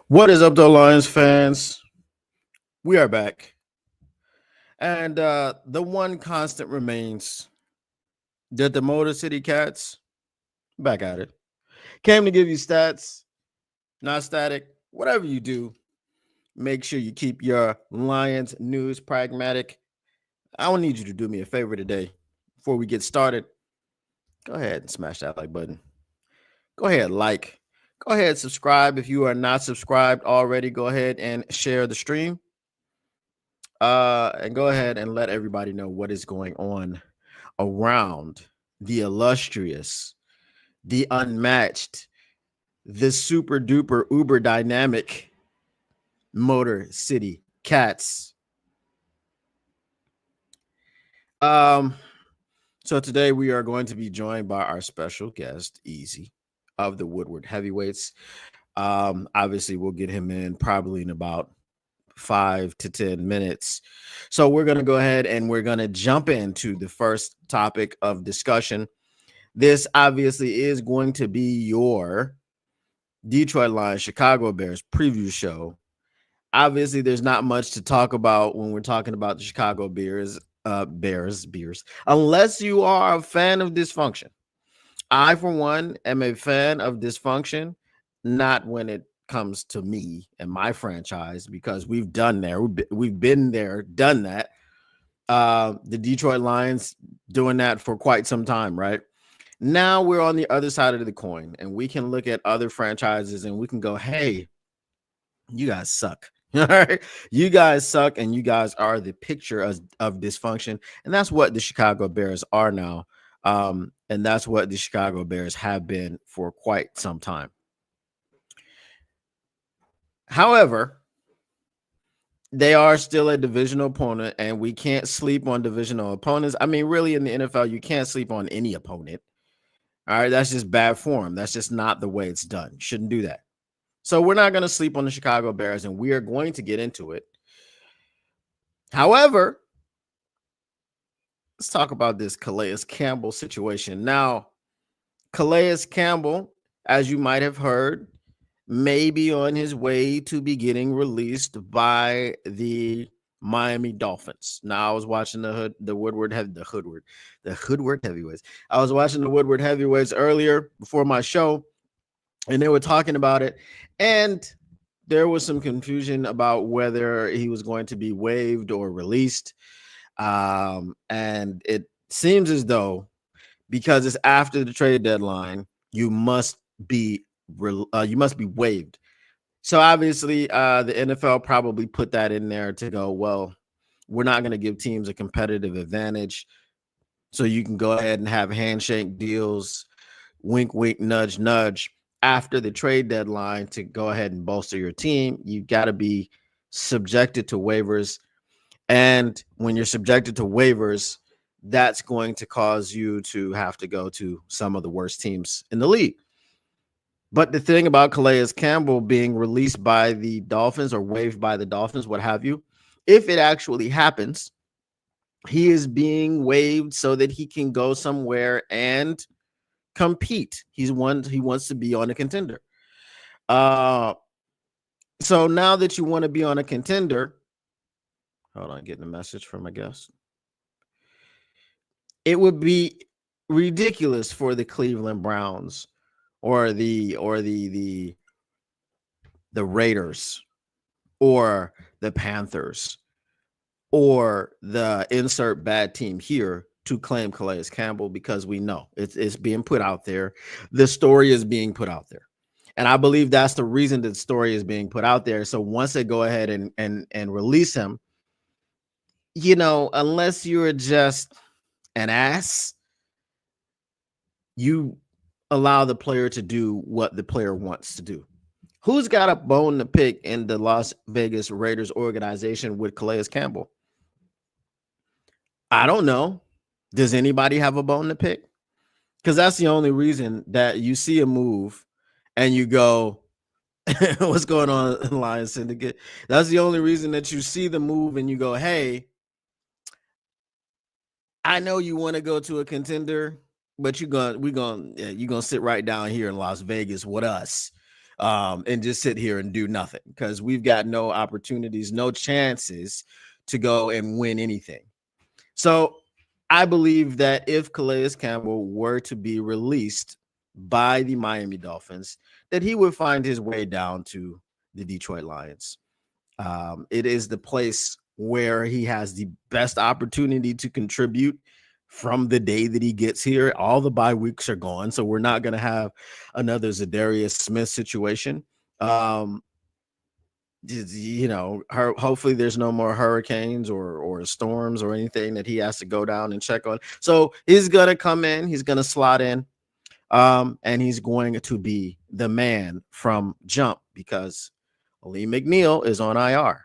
What is up, though, Lions fans? We are back. And the one constant remains that the Motor City Cats, back at it, came to give you stats, not static. Whatever you do, make sure you keep your Lions news pragmatic. I will need you to do me a favor today before we get started. Go ahead and smash that like button. Go ahead, like. Go ahead, subscribe. If you are not subscribed already, go ahead and share the stream. And go ahead and let everybody know what is going on around the illustrious, the unmatched, the super duper uber dynamic Motor City Cats. So today we are going to be joined by our special guest, Easy, of the Woodward Heavyweights. Obviously, we'll get him in probably in about 5 to 10 minutes. So we're going to go ahead and we're going to jump into the first topic of discussion. This obviously is going to be your Detroit Lions Chicago Bears preview show. Obviously, there's not much to talk about when we're talking about the Chicago Bears, unless you are a fan of dysfunction. I, for one, am a fan of dysfunction, not when it comes to me and my franchise, because we've done there. We've been there, done that. The Detroit Lions doing that for quite some time, right? Now we're on the other side of the coin, and we can look at other franchises and we can go, hey, you guys suck. All right. You guys suck, and you guys are the picture of dysfunction. And that's what the Chicago Bears are now. And that's what the Chicago Bears have been for quite some time. However, they are still a divisional opponent, and we can't sleep on divisional opponents. I mean, really, in the NFL, you can't sleep on any opponent. All right, that's just bad form. That's just not the way it's done. Shouldn't do that. So we're not going to sleep on the Chicago Bears, and we are going to get into it. However, let's talk about this Calais Campbell situation. Now, Calais Campbell, as you might have heard, may be on his way to be getting released by the Miami Dolphins. Now, I was watching the Woodward Heavyweights. I was watching the Woodward Heavyweights earlier before my show, and they were talking about it, and there was some confusion about whether he was going to be waived or released. And it seems as though, because it's after the trade deadline, you must be waived. So obviously, the NFL probably put that in there to go, well, we're not going to give teams a competitive advantage, so you can go ahead and have handshake deals, wink, wink, nudge, nudge, after the trade deadline to go ahead and bolster your team. You've got to be subjected to waivers. And when you're subjected to waivers, that's going to cause you to have to go to some of the worst teams in the league. But the thing about Calais Campbell being released by the Dolphins or waived by the Dolphins, what have you, if it actually happens, he is being waived so that he can go somewhere and compete. He wants to be on a contender. So now that you want to be on a contender, hold on, getting a message from my guest. It would be ridiculous for the Cleveland Browns or the Raiders or the Panthers or the insert bad team here to claim Calais Campbell, because we know it's being put out there. The story is being put out there. And I believe that's the reason that the story is being put out there. So once they go ahead and release him, unless you're just an ass, you allow the player to do what the player wants to do. Who's got a bone to pick in the Las Vegas Raiders organization with Calais Campbell? I don't know. Does anybody have a bone to pick? Because that's the only reason that you see a move and you go, what's going on in Lions Syndicate? That's the only reason that you see the move and you go, hey, I know you want to go to a contender, but you're gonna sit right down here in Las Vegas with us. and just sit here and do nothing because we've got no opportunities, no chances to go and win anything. So I believe that if Calais Campbell were to be released by the Miami Dolphins, that he would find his way down to the Detroit Lions. It is the place where he has the best opportunity to contribute from the day that he gets here. All the bye weeks are gone, so we're not going to have another Za'Darius Smith situation. Hopefully there's no more hurricanes or storms or anything that he has to go down and check on. So he's going to come in, he's going to slot in, and he's going to be the man from jump because Lee McNeil is on IR.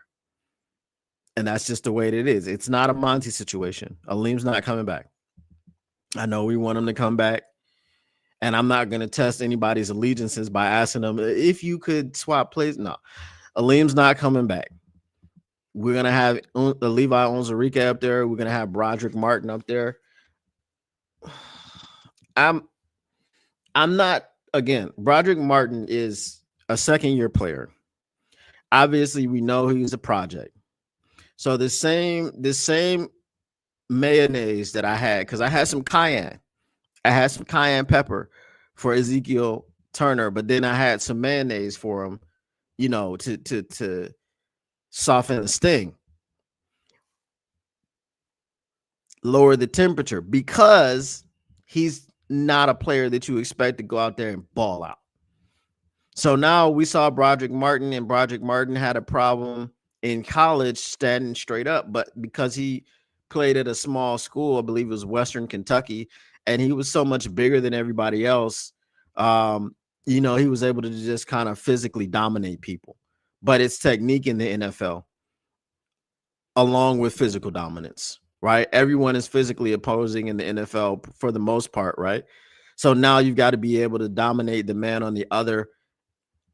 And that's just the way it is. It's not a Monty situation. Aleem's not coming back. I know we want him to come back. And I'm not going to test anybody's allegiances by asking them if you could swap plays. No, Aleem's not coming back. We're going to have Levi Onwuzurike up there. We're going to have Broderick Martin up there. I'm not, again, Broderick Martin is a second-year player. Obviously, we know he's a project. So the same mayonnaise that I had, because I had some cayenne pepper for Ezekiel Turner, but then I had some mayonnaise for him, to soften the sting, lower the temperature, because he's not a player that you expect to go out there and ball out. So now we saw Broderick Martin, and Broderick Martin had a problem in college standing straight up, but because he played at a small school, I believe it was Western Kentucky, and he was so much bigger than everybody else, he was able to just kind of physically dominate people. But it's technique in the NFL along with physical dominance, right? Everyone is physically opposing in the NFL for the most part, right? So now you've got to be able to dominate the man on the other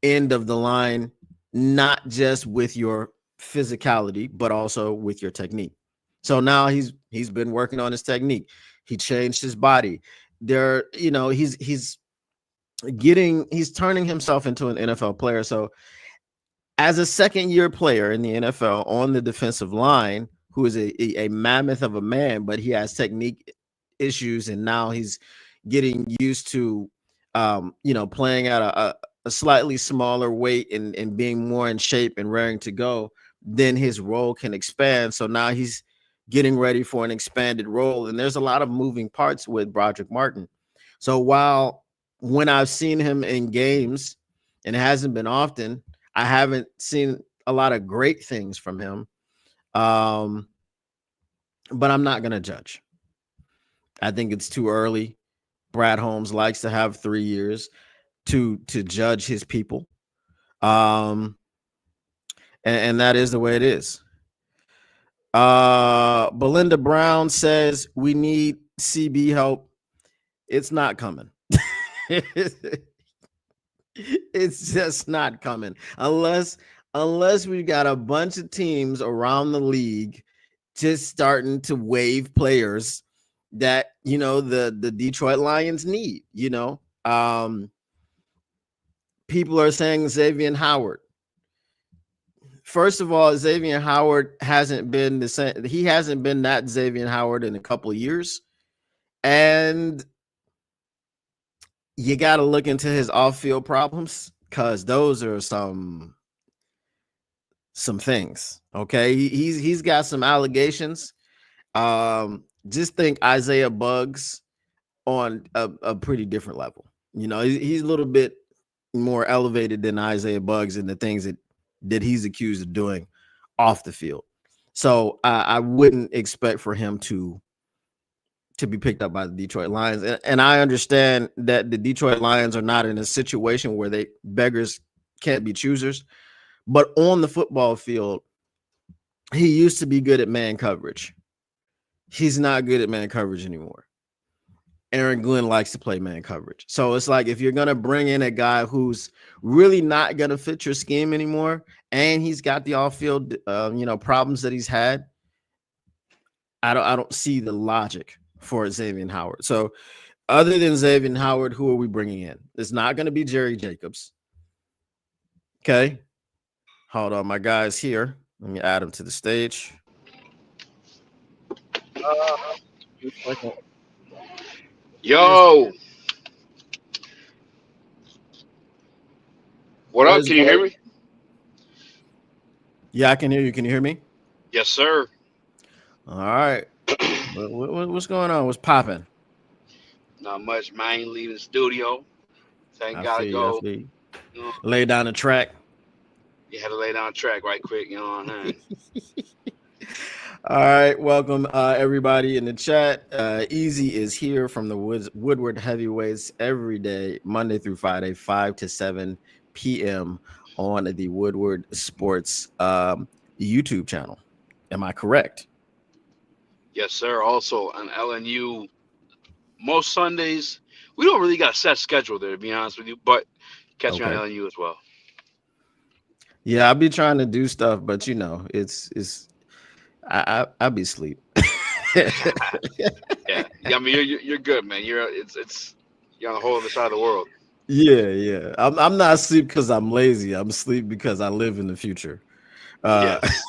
end of the line, not just with your physicality, but also with your technique. So now he's been working on his technique. He changed his body. He's turning himself into an NFL player. So as a second-year player in the NFL on the defensive line, who is a mammoth of a man, but he has technique issues, and now he's getting used to playing at a slightly smaller weight and being more in shape and raring to go, then his role can expand. So now he's getting ready for an expanded role. And there's a lot of moving parts with Broderick Martin. So when I've seen him in games, and it hasn't been often, I haven't seen a lot of great things from him. But I'm not going to judge. I think it's too early. Brad Holmes likes to have 3 years to judge his people. And that is the way it is. Belinda Brown says we need CB help. It's not coming. It's just not coming unless we've got a bunch of teams around the league just starting to waive players that the Detroit Lions need. People are saying Xavier Howard. First of all, Xavier Howard hasn't been the same. He hasn't been that Xavier Howard in a couple of years. And you got to look into his off-field problems, because those are some things. Okay. He's got some allegations. Just think Isaiah Buggs on a pretty different level. He's a little bit more elevated than Isaiah Buggs in the things that he's accused of doing off the field. So I wouldn't expect for him to be picked up by the Detroit Lions. And I understand that the Detroit Lions are not in a situation where beggars can't be choosers. But on the football field, he used to be good at man coverage. He's not good at man coverage anymore. Aaron Glenn likes to play man coverage. So it's like, if you're going to bring in a guy who's really not going to fit your scheme anymore, and he's got the off-field, problems that he's had, I don't see the logic for Xavier Howard. So other than Xavier Howard, who are we bringing in? It's not going to be Jerry Jacobs. Okay. Hold on, my guy's here. Let me add him to the stage. Just a second. Yo, what What up? is Can you hear going? me? Yeah, I can hear you. Can you hear me? Yes, sir. All right. What's going on? What's popping? Not much, man. Leaving the studio. Thank I gotta feel you. I go. feel you. You know, Lay down the track. you had to lay down track right quick. You know what I'm saying? All right, welcome everybody in the chat. Easy is here from the Woodward Heavyweights every day, Monday through Friday, 5 to 7 p.m. on the Woodward Sports YouTube channel. Am I correct? Yes, sir. Also on LNU, most Sundays we don't really got a set schedule there, to be honest with you. But catch me on Okay. LNU as well. Yeah, I'll be trying to do stuff, but it's I'll be asleep. Yeah. I mean, you're good, man. It's you're on the whole other side of the world. Yeah. I'm not asleep because I'm lazy. I'm asleep because I live in the future. Uh, Yes,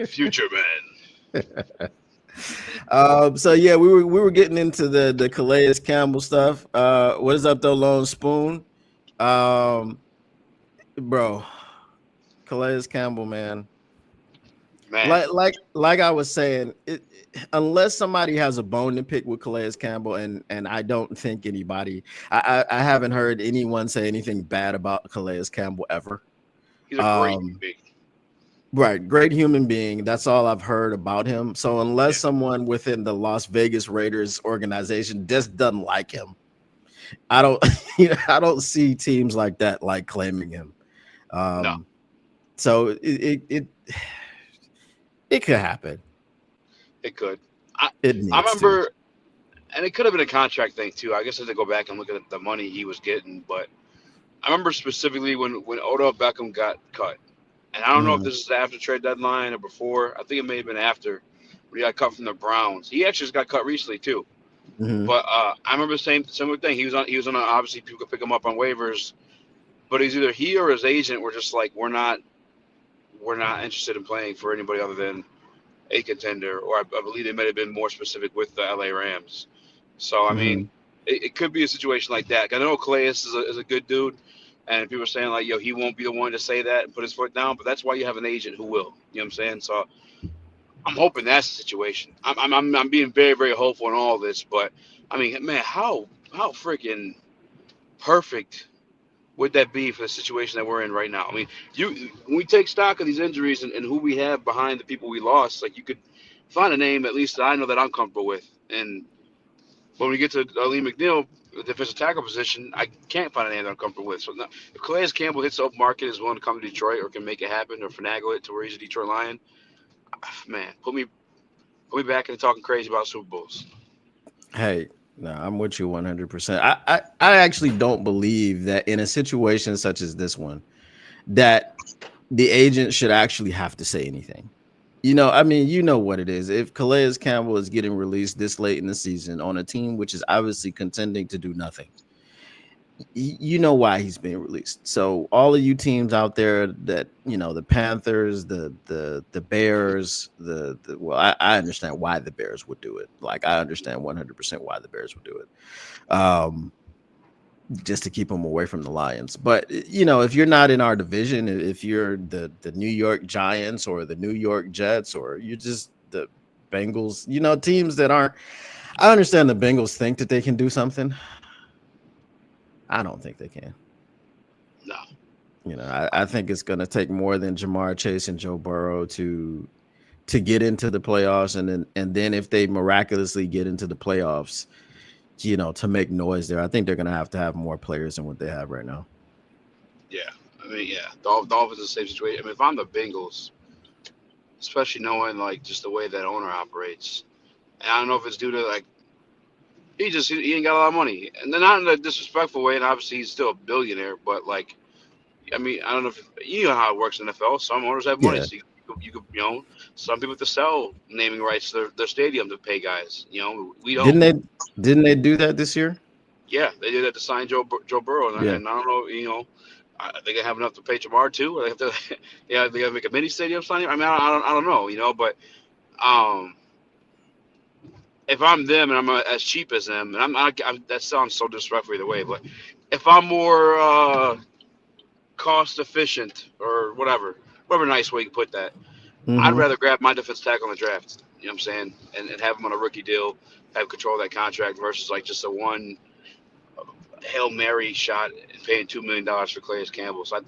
future man. so yeah, we were getting into the Calais Campbell stuff. What is up though, Lone Spoon? Um, bro, Calais Campbell, man. Man, Like I was saying, unless somebody has a bone to pick with Calais Campbell, and I don't think anybody, I haven't heard anyone say anything bad about Calais Campbell ever. he's a great Um, big. right, great human being. That's all I've heard about him. So Yeah, unless someone within the Las Vegas Raiders organization just doesn't like him, I don't, I don't see teams like that like claiming him. no, Um, so it could happen. it could. I It I needs to. remember. And it could have been a contract thing too. I guess I had to go back and look at the money he was getting, but I remember specifically when Odell Beckham got cut, and I don't know if Mhm, this is after trade deadline or before. I think it may have been after when he got cut from the Browns. He actually just got cut recently too. mhm, But I remember the same similar thing. He was on obviously people could pick him up on waivers, but he's either he or his agent were just like we're not interested in playing for anybody other than a contender, or I believe they might have been more specific with the LA Rams. So I mean, mhm. it could be a situation like that. I know Calais is a good dude, and people are saying like, yo, he won't be the one to say that and put his foot down. But that's why you have an agent who will. You know what I'm saying? So I'm hoping that's the situation. I'm being very very hopeful in all this. But I mean, man, how freaking perfect would that be for the situation that we're in right now? I mean, you when we take stock of these injuries and who we have behind the people we lost, like you could find a name at least that I know that I'm comfortable with. And when we get to Ali McNeil, the defensive tackle position, I can't find a name that I'm comfortable with. So now, if Calais Campbell hits the open market, is willing to come to Detroit or can make it happen or finagle it to where he's a Detroit Lion, man, put me back into talking crazy about Super Bowls. Hey, no, I'm with you 100%. I actually don't believe that in a situation such as this one, that the agent should actually have to say anything. I mean, you know what it is. If Calais Campbell is getting released this late in the season on a team which is obviously contending to do nothing, you know why he's being released. So all of you teams out there that the Panthers, the Bears, well, I understand why the Bears would do it. Like I understand 100% why the Bears would do it. Just to keep them away from the Lions. But if you're not in our division, if you're the New York Giants or the New York Jets, or you're just the Bengals, teams that aren't. I understand the Bengals think that they can do something. I don't think they can. No, I think it's going to take more than Jamar Chase and Joe Burrow to get into the playoffs, and then if they miraculously get into the playoffs, to make noise there, I think they're going to have more players than what they have right now. yeah, I mean, yeah, Dolphins is the same situation. I mean, if I'm the Bengals, especially knowing like just the way that owner operates, and I don't know if it's due to like he ain't got a lot of money, and then not in a disrespectful way, and obviously he's still a billionaire, but like I mean, I don't know if you know how it works in the NFL. Some owners have money, Yeah. so you could some people have to sell naming rights to their stadium to pay guys. We don't. Didn't they didn't they do that this year? Yeah, they did that to sign Joe Burrow, Yeah. and I don't know. They gonna have enough to pay Jamar too? Or they have to, yeah, they gotta make a mini stadium signing. I mean, I don't know, but um, if I'm them and I'm as cheap as them, and I'm that sounds so disrespectful either way, but if I'm more cost efficient or whatever nice way you can put that, I'd rather grab my defense tackle in the draft. You know what I'm saying, and have him on a rookie deal, have control of that contract versus like just a one Hail Mary shot and paying $2 million for Calais Campbell. So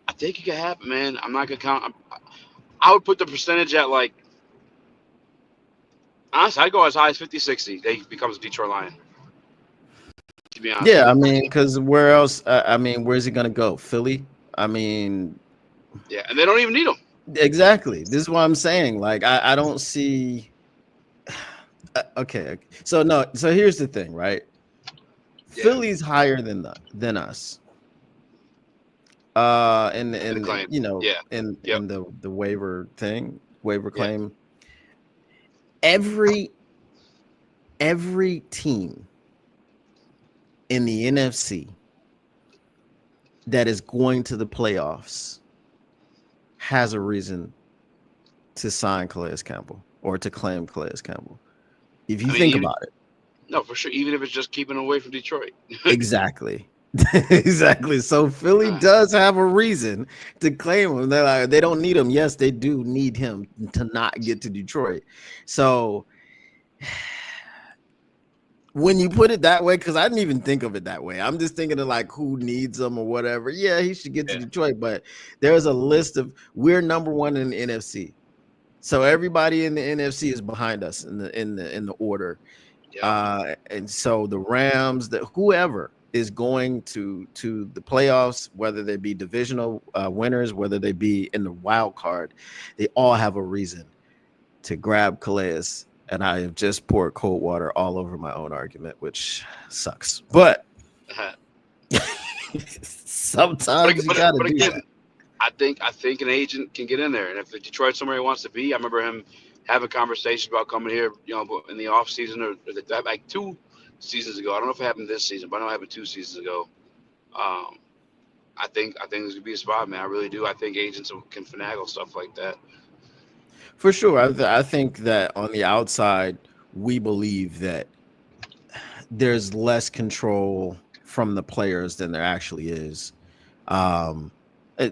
I think it could happen, man. I'm not gonna count. I would put the percentage at like, honestly, I'd go as high as 50-60. They becomes a Detroit Lion. To be honest. Yeah, I mean, because where else? I mean, where's he gonna go? Philly? I mean, yeah, and they don't even need him. Exactly. This is what I'm saying. Like, I don't see. Okay, so no. So here's the thing, right? Yeah. Philly's higher than us. In you know, yeah. in the waiver claim. Every team in the NFC that is going to the playoffs has a reason to sign Calais Campbell or to claim Calais Campbell. If you think about it. No, for sure. Even if it's just keeping away from Detroit. Exactly. Exactly. So Philly does have a reason to claim him. They're like, they don't need him. Yes, they do need him to not get to Detroit. So when you put it that way, because I didn't even think of it that way. I'm just thinking of like who needs him or whatever. Yeah, he should get to Detroit, but there's a list of we're number one in the NFC. So everybody in the NFC is behind us in the order. Yeah. And so the Rams, whoever is going to the playoffs, whether they be divisional winners, whether they be in the wild card, they all have a reason to grab Calais. And I have just poured cold water all over my own argument, which sucks. But sometimes you gotta do that. I think an agent can get in there, and if Detroit's somewhere he wants to be, I remember him having conversations about coming here, in the off season or like 2 seasons ago. I don't know if it happened this season, but I know it happened 2 seasons ago. I think this could be a spot, man. I really do. I think agents can finagle stuff like that. For sure. I think that on the outside, we believe that there's less control from the players than there actually is.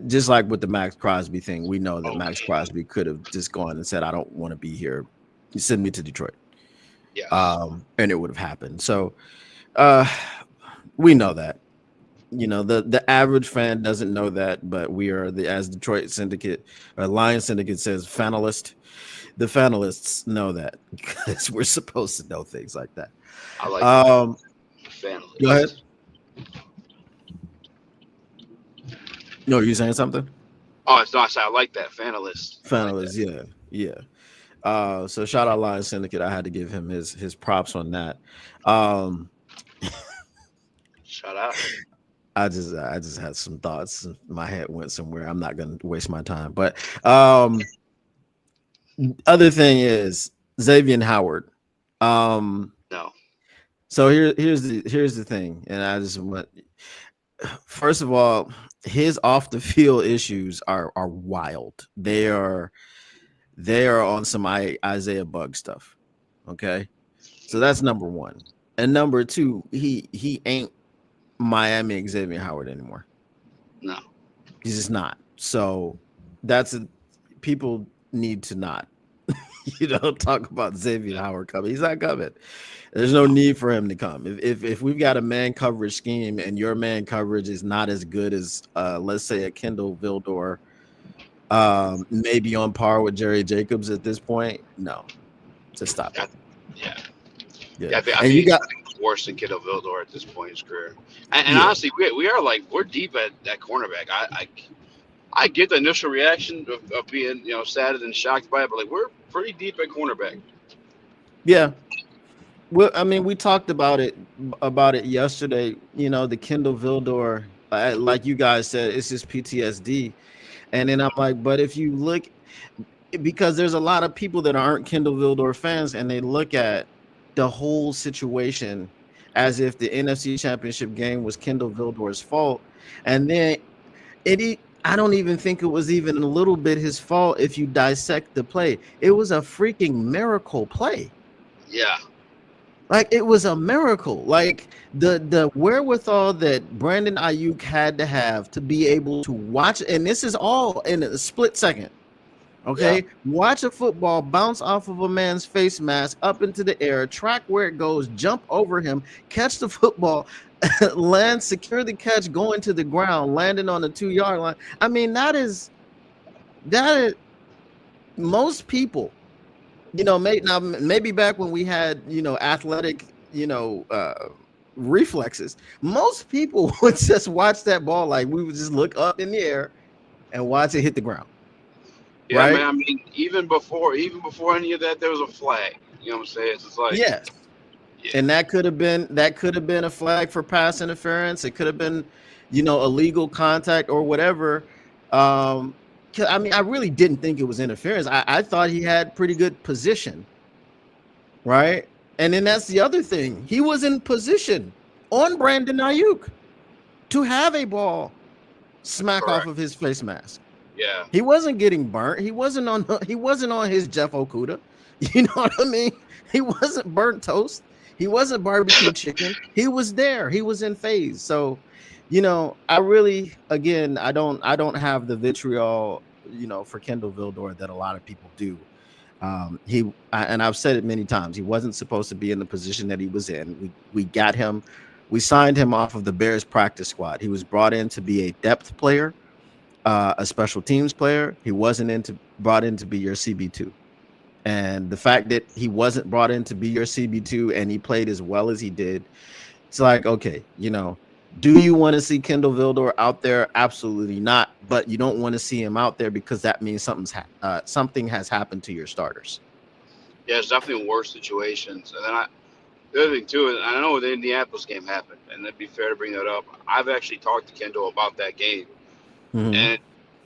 Just like with the Max Crosby thing, we know that Max Crosby could have just gone and said, I don't want to be here. You send me to Detroit. Yeah. And it would have happened. So we know that. The average fan doesn't know that, but we are as Detroit Syndicate or Lion Syndicate says, fanalist. The fanalists know that because we're supposed to know things like that. I like fanalist. Go ahead. No, you saying something? Oh, it's not. I like that fanalist. Fanalist, like yeah. So shout out Lion Syndicate. I had to give him his props on that. Shout out. I just had some thoughts. My head went somewhere. I'm not going to waste my time. But other thing is Xavier Howard. No. So here's the thing, and I just want. First of all, his off the field issues are wild. They are on some Isaiah Bug stuff. Okay, so that's number one, and number two, he ain't Miami Xavier Howard anymore. No, he's just not. So people need to not, talk about Xavier Howard coming. He's not coming. There's no need for him to come. If we've got a man coverage scheme and your man coverage is not as good as let's say a Kendall Vildor, maybe on par with Jerry Jacobs at this point, no, just stop it. Yeah. I think you got worse than Kendall Vildor at this point in his career. And honestly, we are we're deep at that cornerback. I get the initial reaction of being saddened and shocked by it, but we're pretty deep at cornerback. Yeah. Well, I mean, we talked about it yesterday. The Kendall Vildor, like you guys said, it's just PTSD. And then I'm like, but if you look, because there's a lot of people that aren't Kendall Vildor fans, and they look at the whole situation as if the NFC Championship game was Kendall Vildor's fault. And then I don't even think it was even a little bit his fault if you dissect the play. It was a freaking miracle play. Yeah. Like, it was a miracle. Like, the wherewithal that Brandon Ayuk had to have to be able to watch, and this is all in a split second. Okay, watch a football bounce off of a man's face mask up into the air, track where it goes, jump over him, catch the football, land, secure the catch, going to the ground, landing on the 2-yard line. I mean, that is most people, maybe back when we had, athletic, reflexes, most people would just watch that ball, like we would just look up in the air and watch it hit the ground. Yeah, right? Man. I mean, even before any of that, there was a flag. You know what I'm saying? It's just like, yes. Yeah. And that could have been a flag for pass interference. It could have been, illegal contact or whatever. I mean, I really didn't think it was interference. I thought he had pretty good position, right? And then that's the other thing. He was in position on Brandon Ayuk to have a ball smack off of his face mask. Yeah. He wasn't getting burnt. He wasn't on his Jeff Okuda. You know what I mean? He wasn't burnt toast. He wasn't barbecue chicken. He was there. He was in phase. So, I really, again, I don't have the vitriol, for Kendall Vildor that a lot of people do. And I've said it many times. He wasn't supposed to be in the position that he was in. We got him. We signed him off of the Bears practice squad. He was brought in to be a depth player. A special teams player. He wasn't brought in to be your CB2. And the fact that he wasn't brought in to be your CB2 and he played as well as he did, it's like, okay, do you want to see Kendall Vildor out there? Absolutely not. But you don't want to see him out there because that means something has happened to your starters. Yeah, it's definitely worse situations. And then the other thing too, I know the Indianapolis game happened, and it'd be fair to bring that up. I've actually talked to Kendall about that game. Mm-hmm. And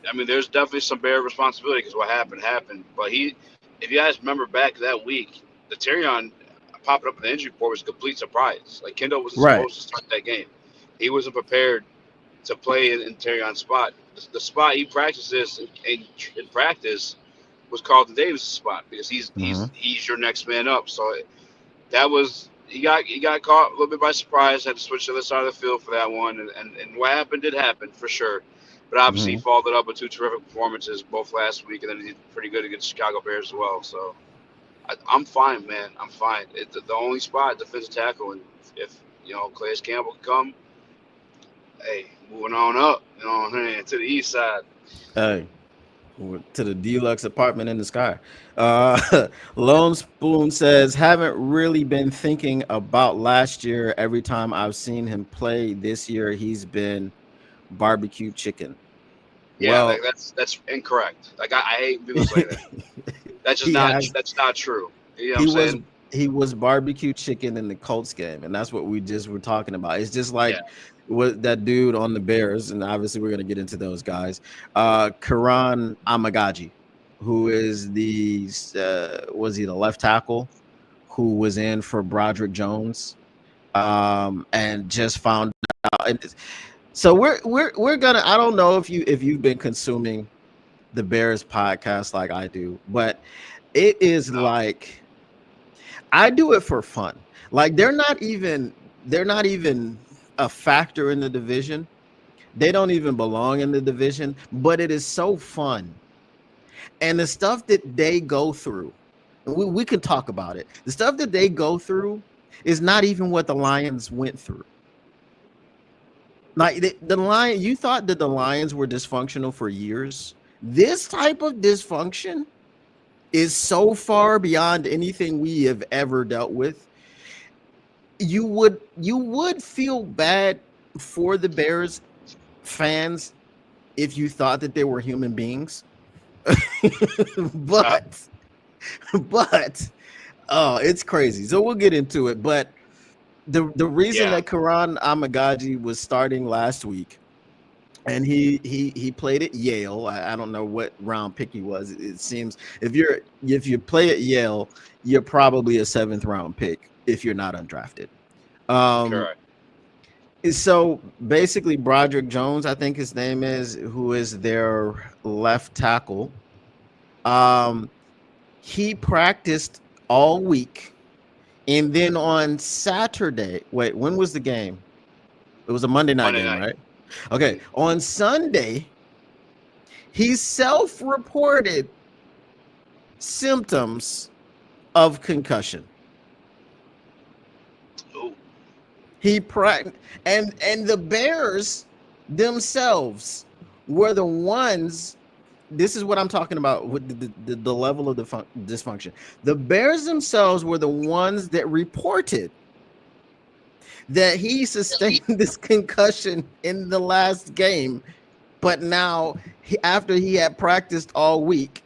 I mean, there's definitely some Bear responsibility because what happened. But if you guys remember back that week, the Terrion popping up in the injury report was a complete surprise. Like, Kendall wasn't supposed to start that game. He wasn't prepared to play in Terrion's spot. The spot he practices in practice was Carlton Davis' spot because he's your next man up. So that was he got caught a little bit by surprise. Had to switch to the other side of the field for that one, and what happened did happen for sure. But obviously, he followed it up with 2 terrific performances, both last week, and then he did pretty good against Chicago Bears as well. So I'm fine, man. I'm fine. It's the only spot, defensive tackle, and if Calais Campbell can come, hey, moving on up, to the east side. Hey, to the deluxe apartment in the sky. Lone Spoon says, haven't really been thinking about last year. Every time I've seen him play this year, he's been barbecue chicken. Yeah, well, that's incorrect. Like, I hate people say that. That's just that's not true. You know what I'm saying? He was barbecue chicken in the Colts game, and that's what we just were talking about. It's just like what that dude on the Bears, and obviously we're gonna get into those guys. Karan Amagaji, who is was he the left tackle who was in for Broderick Jones, and just found out. And so we're gonna. I don't know if you've been consuming the Bears podcast like I do, but it is like I do it for fun. Like they're not even a factor in the division. They don't even belong in the division, but it is so fun. And the stuff that they go through, we could talk about it. The stuff that they go through is not even what the Lions went through. Like the Lions, you thought that the Lions were dysfunctional for years. This type of dysfunction is so far beyond anything we have ever dealt with. You would feel bad for the Bears fans if you thought that they were human beings. but it's crazy. So we'll get into it. But the reason that Karan Amagaji was starting last week, and he played at Yale. I don't know what round pick he was. It seems if you play at Yale, you're probably a 7th round pick if you're not undrafted. Um, Correct. so basically, Broderick Jones, I think his name is, who is their left tackle. Um, he practiced all week, and then on Saturday, wait, when was the game? It was a Monday night Monday game, night. right? Okay, on Sunday, he self-reported symptoms of concussion. Oh, He and the Bears themselves were the ones. This is what I'm talking about with the level of dysfunction. The Bears themselves were the ones that reported that he sustained this concussion in the last game, but now after he had practiced all week,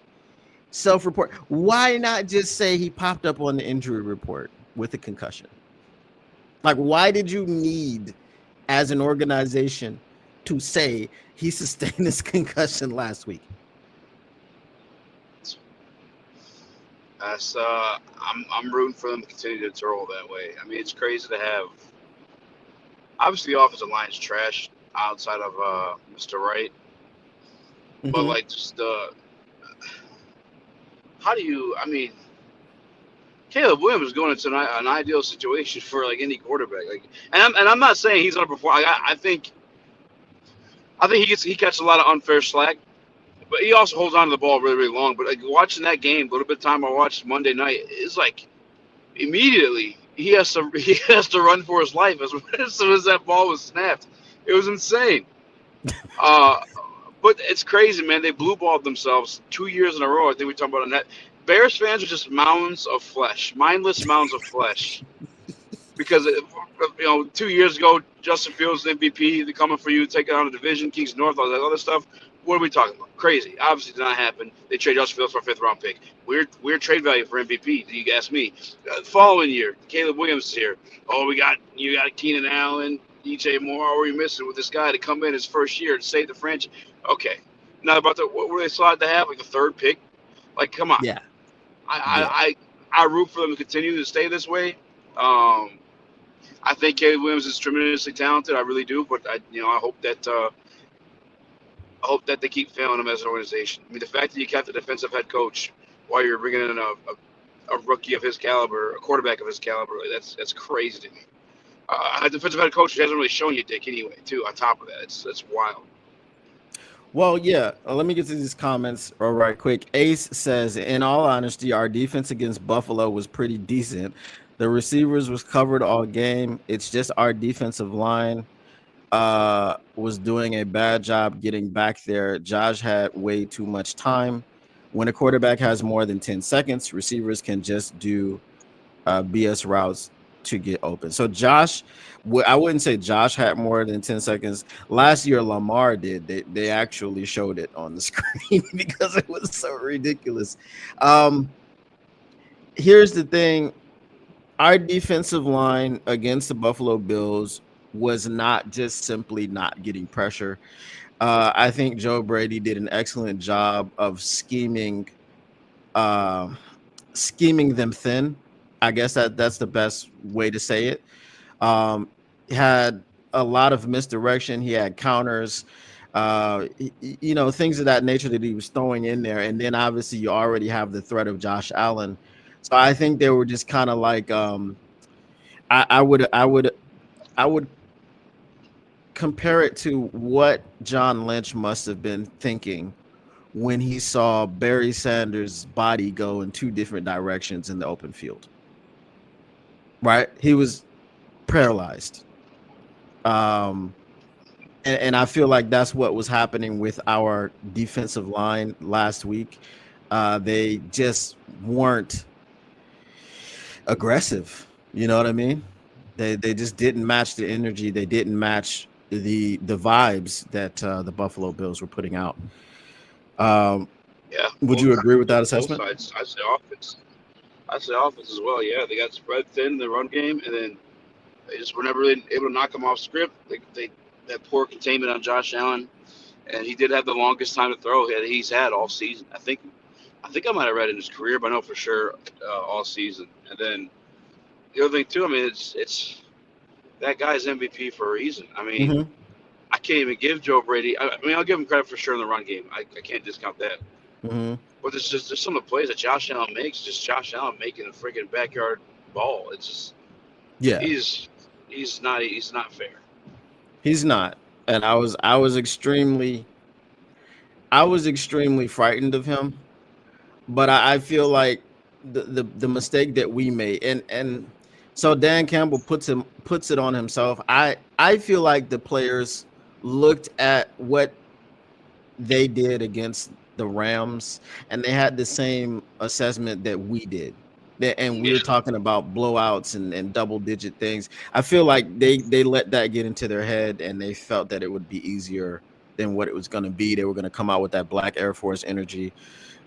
self-report. Why not just say he popped up on the injury report with a concussion? Like, why did you need, as an organization, to say he sustained this concussion last week? that's I'm rooting for them to continue to roll that way. I mean, it's crazy to have. Obviously, the offensive line is trash outside of Mr. Wright, but Mm-hmm. like just how do you? I mean, Caleb Williams is going into an ideal situation for like any quarterback. Like, and I'm not saying he's underperforming. I think he catches a lot of unfair slack, but he also holds on to the ball really really long. But like watching that game, a little bit of time I watched Monday night, it's like immediately he has to run for his life as soon as that ball was snapped. It was insane. Uh, but it's crazy, man. They blue balled themselves 2 years in a row. I think we talked about it on that. Bears fans are just mounds of flesh, mindless mounds of flesh. Because 2 years ago, Justin Fields MVP, they're coming for you, taking on the division, Kings North, all that other stuff. What are we talking about? Crazy. Obviously, did not happen. They trade Justin Fields for a fifth-round pick. Weird trade value for MVP. You ask me. Following year, Caleb Williams is here. Oh, you got Keenan Allen, DJ Moore. What are you missing with this guy to come in his first year to save the franchise? Okay. Now about what were they slotted to have, like a third pick? Like, come on. Yeah, yeah. I root for them to continue to stay this way. Um, I think Caleb Williams is tremendously talented. I really do, but I hope that they keep failing him as an organization. I mean, the fact that you kept the defensive head coach while you're bringing in a rookie of his caliber, a quarterback of his caliber, that's crazy to me. A defensive head coach who hasn't really shown you dick anyway. Too on top of that, it's wild. Well, yeah. Let me get to these comments right quick. Ace says, in all honesty, our defense against Buffalo was pretty decent. The receivers was covered all game. It's just our defensive line was doing a bad job getting back there. Josh had way too much time. When a quarterback has more than 10 seconds, receivers can just do BS routes to get open. So Josh, I wouldn't say Josh had more than 10 seconds. Last year, Lamar did. They actually showed it on the screen because it was so ridiculous. Here's the thing. Our defensive line against the Buffalo Bills was not just simply not getting pressure. I think Joe Brady did an excellent job of uh, scheming them thin. I guess that's the best way to say it. He had a lot of misdirection. He had counters, things of that nature that he was throwing in there. And then obviously you already have the threat of Josh Allen. So I think they were just kind of like, I would compare it to what John Lynch must have been thinking when he saw Barry Sanders' body go in two different directions in the open field. Right? He was paralyzed. And I feel like that's what was happening with our defensive line last week. They just weren't aggressive. You know what I mean? They just didn't match the energy. They didn't match the vibes that the Buffalo Bills were putting out. Yeah, Would you agree with that both assessment? sides. I say offense. I say offense as well. Yeah, they got spread thin in the run game, and then they just were never really able to knock him off script. They that poor containment on Josh Allen, and he did have the longest time to throw that he's had all season. I think I might have read in his career, but I know for sure all season. And then the other thing too, I mean, it's that guy's MVP for a reason. I mean, Mm-hmm. I can't even give Joe Brady. I mean, I'll give him credit for sure in the run game. I can't discount that. Mm-hmm. But there's some of the plays that Josh Allen makes. Just Josh Allen making a freaking backyard ball. It's just Yeah, he's he's not fair. he's not. And I was extremely frightened of him. But I feel like the mistake that we made, and so Dan Campbell puts it on himself. I feel like the players looked at what they did against the Rams, and they had the same assessment that we did. And we Yeah, were talking about blowouts and double digit things. I feel like they let that get into their head, and they felt that it would be easier than what it was going to be. They were going to come out with that Black Air Force energy,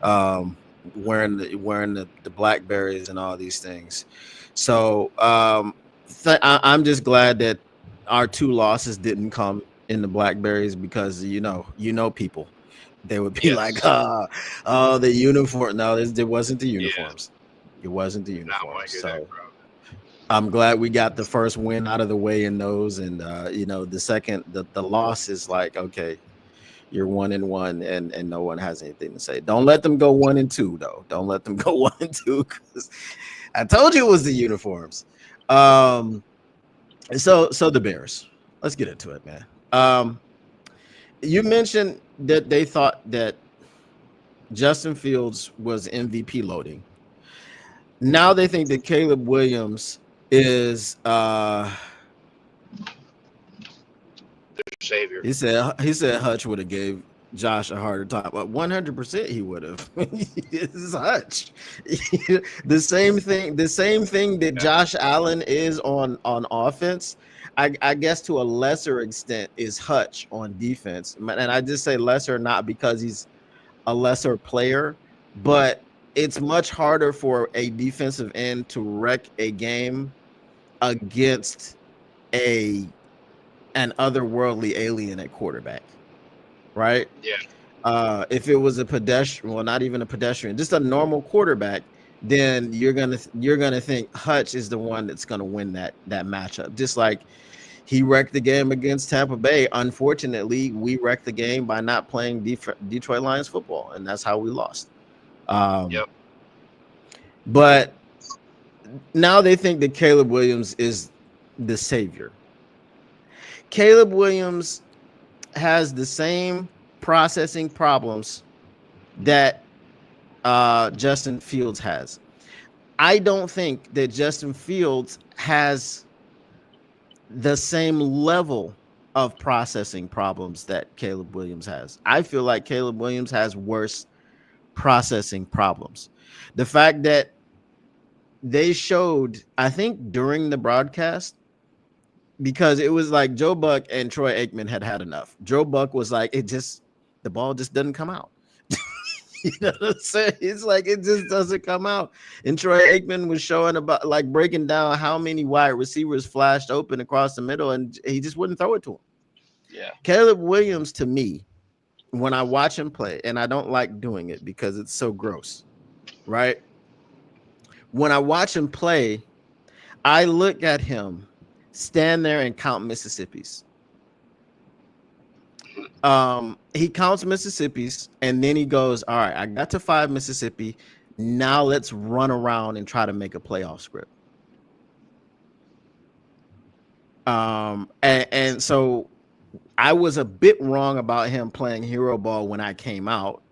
um, wearing the Blackberries and all these things. So I'm just glad that our two losses didn't come in the Blackberries, because people, they would be like, yes, oh, the uniform. No, it wasn't the yeah. uniforms. It wasn't the Not want uniforms. to hear that, So bro. I'm glad we got the first win out of the way in those, and the second, the loss is like, okay, you're 1-1, and no one has anything to say. Don't let them go 1-2 though. Don't let them go 1-2, because I told you it was the uniforms. Um, so the Bears. Let's get into it, man. You mentioned that they thought that Justin Fields was MVP loading. Now they think that Caleb Williams is Their savior. he said Hutch would have gave Josh a harder time, but 100% he would have. This is Hutch. The same thing that Yeah, Josh Allen is on offense. I guess to a lesser extent is Hutch on defense, and I just say lesser not because he's a lesser player, but it's much harder for a defensive end to wreck a game against a an otherworldly alien at quarterback, right? yeah, If it was a pedestrian, well, not even a pedestrian, just a normal quarterback, then you're gonna think Hutch is the one that's gonna win that matchup. Just like he wrecked the game against Tampa Bay. Unfortunately, we wrecked the game by not playing Detroit Lions football, and that's how we lost. Um, yep. but now they think that Caleb Williams is the savior. Caleb Williams has the same processing problems that Justin Fields has. I don't think that Justin Fields has the same level of processing problems that Caleb Williams has. I feel like Caleb Williams has worse processing problems. The fact that they showed, I think, during the broadcast, because it was like Joe Buck and Troy Aikman had enough. Joe Buck was like, the ball just doesn't come out. You know what I'm saying? It's like it just doesn't come out. And Troy Aikman was showing about, like, breaking down how many wide receivers flashed open across the middle, and he just wouldn't throw it to him. Yeah, Caleb Williams, to me, when I watch him play, and I don't like doing it because it's so gross, right? When I watch him play, I look at him stand there and count Mississippi's. He counts Mississippi's, and then he goes, all right, I got to 5 Mississippi. Now let's run around and try to make a playoff script. And so I was a bit wrong about him playing hero ball when I came out.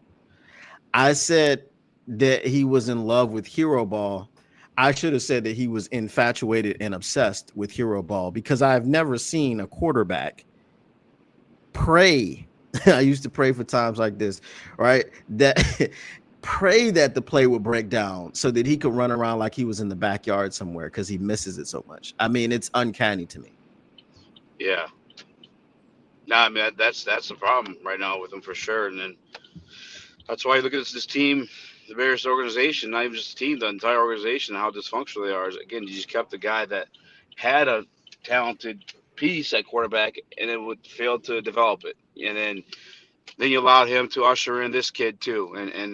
I said that he was in love with hero ball. I should have said that he was infatuated and obsessed with hero ball, because I've never seen a quarterback pray. I used to pray for times like this, right? That pray that the play would break down so that he could run around like he was in the backyard somewhere, because he misses it so much. I mean, it's uncanny to me. yeah. Nah, I mean that's the problem right now with him for sure. And then that's why you look at this team, the Bears organization, not even just the team, the entire organization, how dysfunctional they are. Is, again, you just kept the guy that had a talented piece at quarterback and then would fail to develop it. And then you allowed him to usher in this kid too. And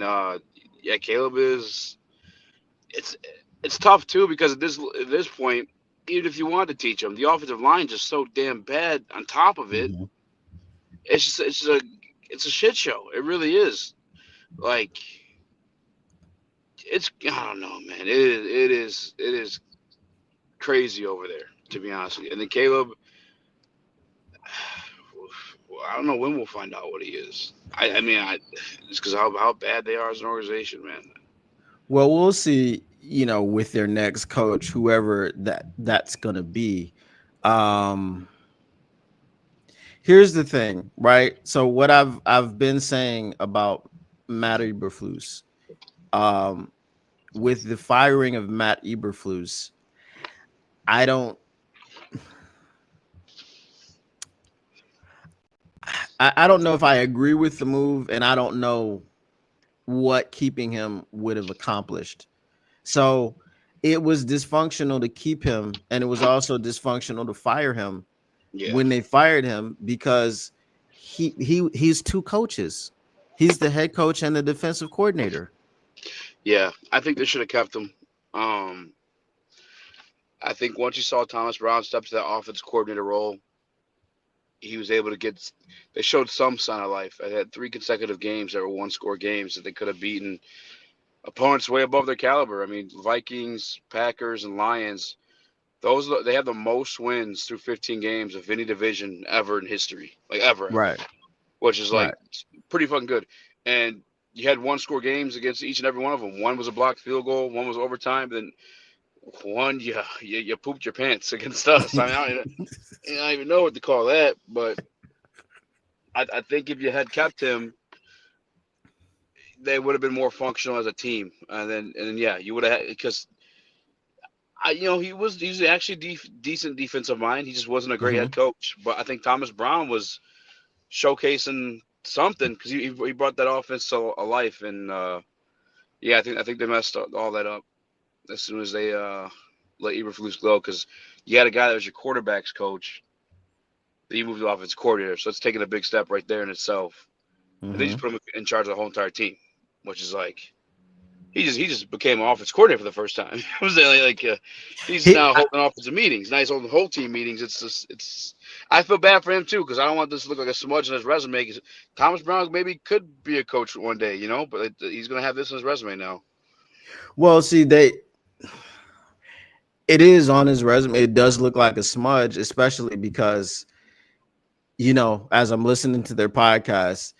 yeah, Caleb is it's tough too because at this point even if you want to teach them, the offensive line is just so damn bad. On top of it, Mhm. it's a shit show. It really is. Like I don't know, man. It is crazy over there, to be honest with you. And then Caleb, I don't know when we'll find out what he is. Just because how bad they are as an organization, man. Well, we'll see, with their next coach, whoever that's going to be. Um, Here's the thing, right? So what I've been saying about Matt Eberflus, um, with the firing of Matt Eberflus, I don't I don't know if I agree with the move, and I don't know what keeping him would have accomplished. So it was dysfunctional to keep him, and it was also dysfunctional to fire him Yeah, when they fired him because he's two coaches. He's the head coach and the defensive coordinator. yeah. I think they should have kept him. Um, I think once you saw Thomas Brown step to that offense coordinator role, he was able to get. They showed some sign of life. I had 3 consecutive games that were one-score games that they could have beaten opponents way above their caliber. I mean, Vikings, Packers, and Lions. They have the most wins through 15 games of any division ever in history, like ever, Right, which is like right. pretty fucking good. And you had one-score games against each and every one of them. One was a blocked field goal, one was overtime, then one you pooped your pants against us. I mean, I don't even know what to call that, but I think if you had kept him, they would have been more functional as a team. And then yeah, you would have because he's actually decent defensive mind. He just wasn't a great Mhm. head coach. But I think Thomas Brown was showcasing something because he brought that offense to a life. And yeah, I think they messed all that up as soon as they let Eberflus go because you had a guy that was your quarterback's coach. That you moved to offensive coordinator, so it's taking a big step right there in itself. And they just Mhm. put him in charge of the whole entire team, which is like he just became an offense coordinator for the first time. It was he's He now holding offensive meetings. Now he's holding whole team meetings. It's. I feel bad for him too because I don't want this to look like a smudge on his resume. 'Cause Thomas Brown maybe could be a coach one day, but he's gonna have this on his resume now. well, see, it is on his resume. It does look like a smudge, especially because as I'm listening to their podcast,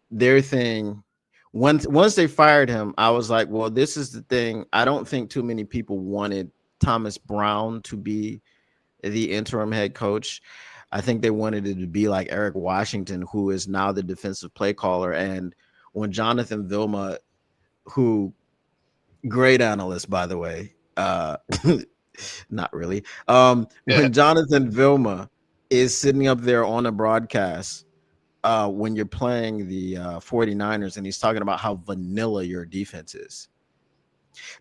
their thing once they fired him, I was like, well, this is the thing. I don't think too many people wanted Thomas Brown to be the interim head coach. I think they wanted it to be like Eric Washington, who is now the defensive play caller. And when Jonathan Vilma, who great analyst, by the way, not really. Yeah, When Jonathan Vilma is sitting up there on a broadcast, when you're playing the 49ers and he's talking about how vanilla your defense is.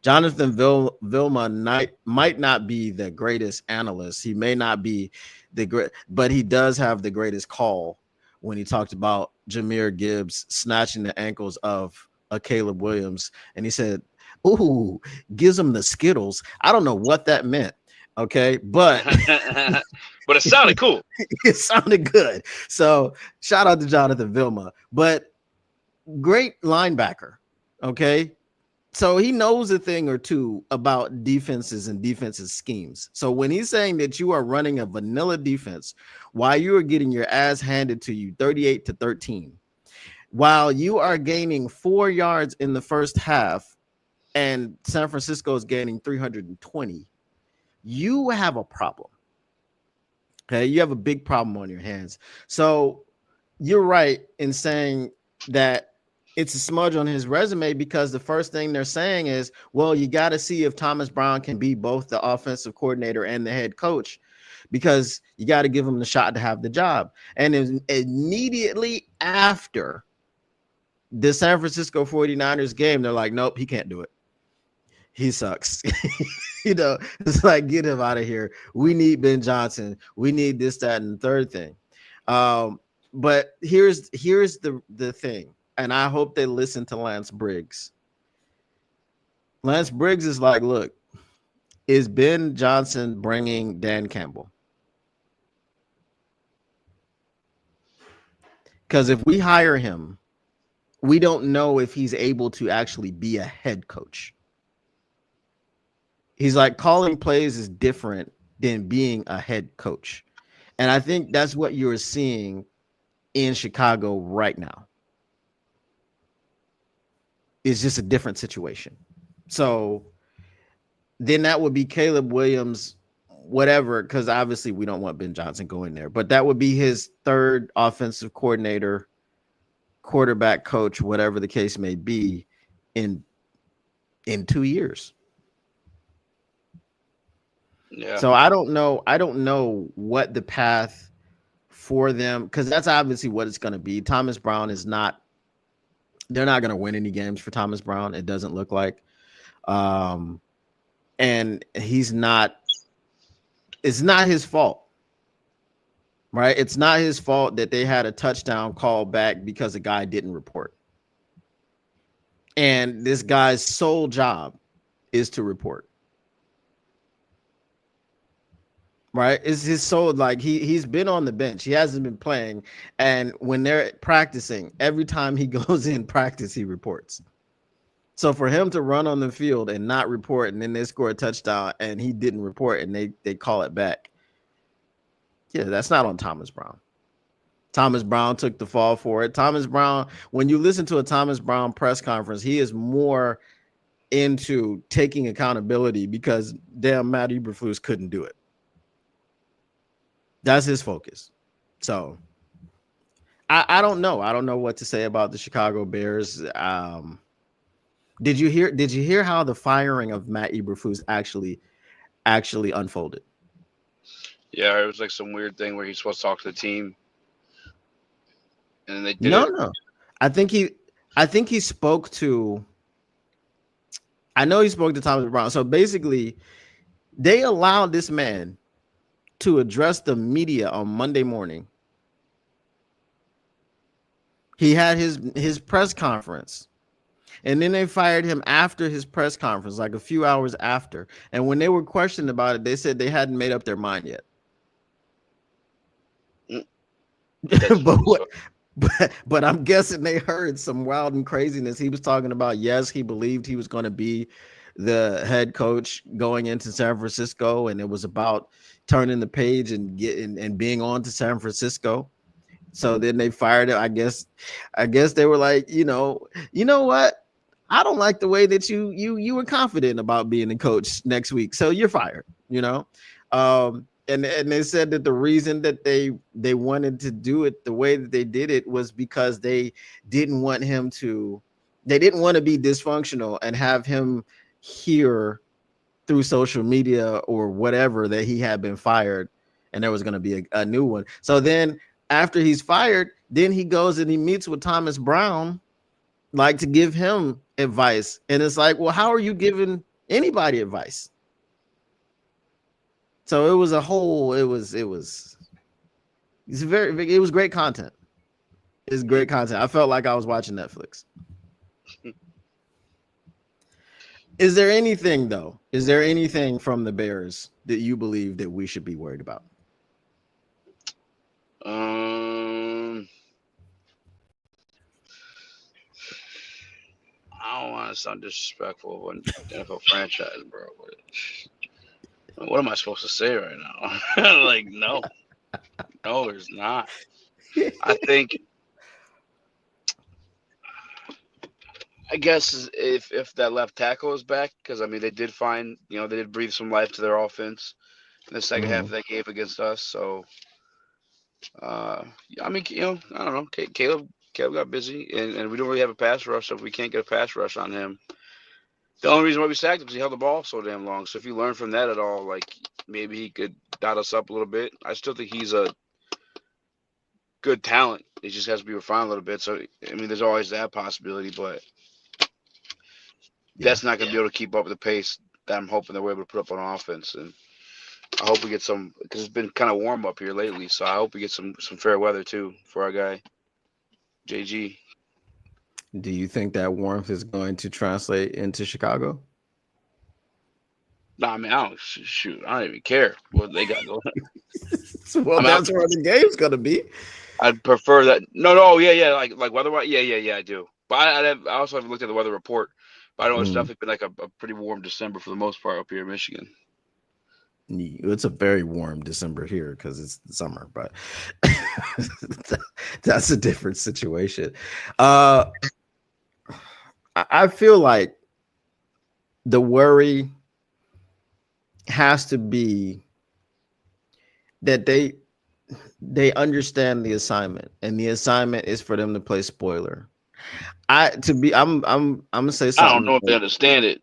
Jonathan Vilma might not be the greatest analyst. He may not be the great, but he does have the greatest call when he talked about Jahmyr Gibbs snatching the ankles of a Caleb Williams. And he said, "Ooh, gives him the Skittles." I don't know what that meant. Okay. But but it sounded cool. it sounded good. So shout out to Jonathan Vilma, but great linebacker. Okay. So he knows a thing or two about defenses and defensive schemes. So when he's saying that you are running a vanilla defense while you are getting your ass handed to you 38-13, while you are gaining 4 yards in the first half and San Francisco is gaining 320, you have a problem. Okay, you have a big problem on your hands. So you're right in saying that it's a smudge on his resume because the first thing they're saying is, well, you got to see if Thomas Brown can be both the offensive coordinator and the head coach because you got to give him the shot to have the job. And immediately after the San Francisco 49ers game, they're like, nope, he can't do it. He sucks. It's like, get him out of here. We need Ben Johnson. We need this, that, and the third thing. But here's the thing, and I hope they listen to Lance Briggs. Lance Briggs is like, look, Is Ben Johnson bringing Dan Campbell? Because if we hire him, we don't know if he's able to actually be a head coach. He's like, calling plays is different than being a head coach. And I think that's what you're seeing in Chicago right now. It's just a different situation. So then that would be Caleb Williams, whatever, because obviously we don't want Ben Johnson going there, but that would be his third offensive coordinator, quarterback coach, whatever the case may be, in 2 years. Yeah. So I don't know what the path for them, because that's obviously what it's going to be. Thomas Brown is not. They're not going to win any games for Thomas Brown. It doesn't look like. And he's not. It's not his fault, right? It's not his fault that they had a touchdown call back because a guy didn't report. And this guy's sole job is to report. Right? It's his sole, like he's been on the bench. He hasn't been playing. And when they're practicing, every time he goes in practice, he reports. So for him to run on the field and not report, and then they score a touchdown and he didn't report and they call it back. Yeah, that's not on Thomas Brown. Thomas Brown took the fall for it. Thomas Brown, when you listen to a Thomas Brown press conference, he is more into taking accountability because damn Matt Eberflus couldn't do it. That's his focus. So I don't know. I don't know what to say about the Chicago Bears. Did you hear how the firing of Matt Eberflus actually unfolded? Yeah, it was like some weird thing where he's supposed to talk to the team, and they did No, it. no. I think he spoke to. I know he spoke to Thomas Brown. So basically, they allowed this man to address the media on Monday morning. He had his press conference, and then they fired him after his press conference, like a few hours after. And when they were questioned about it, they said they hadn't made up their mind yet. But I'm guessing they heard some wild and craziness. He was talking about, yes, he believed he was going to be the head coach going into San Francisco, and it was about turning the page and getting and being on to San Francisco. So then they fired him. I guess they were like, you know what? I don't like the way that you were confident about being the coach next week. So you're fired, and they said that the reason that they wanted to do it the way that they did it was because they didn't want to be dysfunctional and have him hear through social media or whatever that he had been fired and there was going to be a new one. So then after he's fired, then he goes and he meets with Thomas Brown, like to give him advice. And it's like, well, how are you giving anybody advice? So it was great content. It's great content. I felt like I was watching Netflix. Is there anything from the Bears that you believe that we should be worried about? I don't want to sound disrespectful of an NFL franchise, bro. But what am I supposed to say right now? Like, no, there's not. I guess if that left tackle is back, because I mean they did breathe some life to their offense in the second half of that game against us. So, I mean, I don't know. Caleb got busy, and we don't really have a pass rush. So if we can't get a pass rush on him, the only reason why we sacked him is he held the ball so damn long. So if you learn from that at all, like maybe he could dot us up a little bit. I still think he's a good talent. He just has to be refined a little bit. So I mean, there's always that possibility, but that's not going to be able to keep up with the pace that I'm hoping that we're able to put up on offense. And I hope we get some, because it's been kind of warm up here lately. So I hope we get some fair weather too for our guy, JG. Do you think that warmth is going to translate into Chicago? Nah, I mean, I don't shoot. I don't even care what they got going. Well, I mean, that's where the game's gonna be. I'd prefer that. No, yeah, like weather-wise, yeah, I do. But I also haven't looked at the weather report. But I know it's Mm. definitely been like a pretty warm December for the most part up here in Michigan. It's a very warm December here because it's summer, but that's a different situation. I feel like the worry has to be that they understand the assignment, and the assignment is for them to play spoiler. I'm gonna say I don't something. know if they understand it.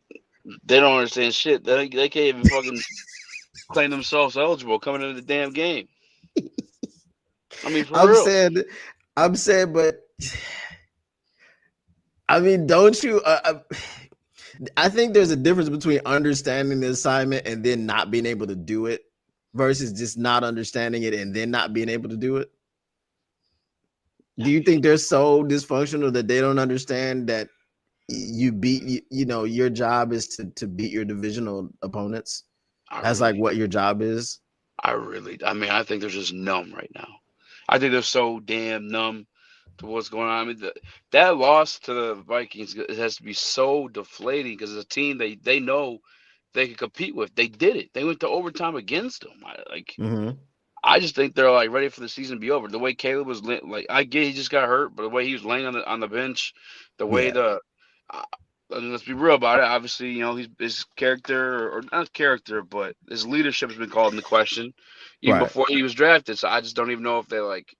They don't understand shit. They can't even fucking claim themselves eligible coming into the damn game. I mean, for I'm real. saying, I'm saying, but I mean, don't you? I think there's a difference between understanding the assignment and then not being able to do it versus just not understanding it and then not being able to do it. Do you think they're so dysfunctional that they don't understand that your job is to beat your divisional opponents? That's like what your job is. I mean, I think they're just numb right now. I think they're so damn numb to what's going on. I mean, that loss to the Vikings, it has to be so deflating because it's a team they know they can compete with. They did it. They went to overtime against them. I just think they're like ready for the season to be over. The way Caleb was like, I get he just got hurt, but the way he was laying on the bench, the way Yeah, I mean, let's be real about it. Obviously, his character or not character, but his leadership has been called into question even right. before he was drafted. So I just don't even know if they like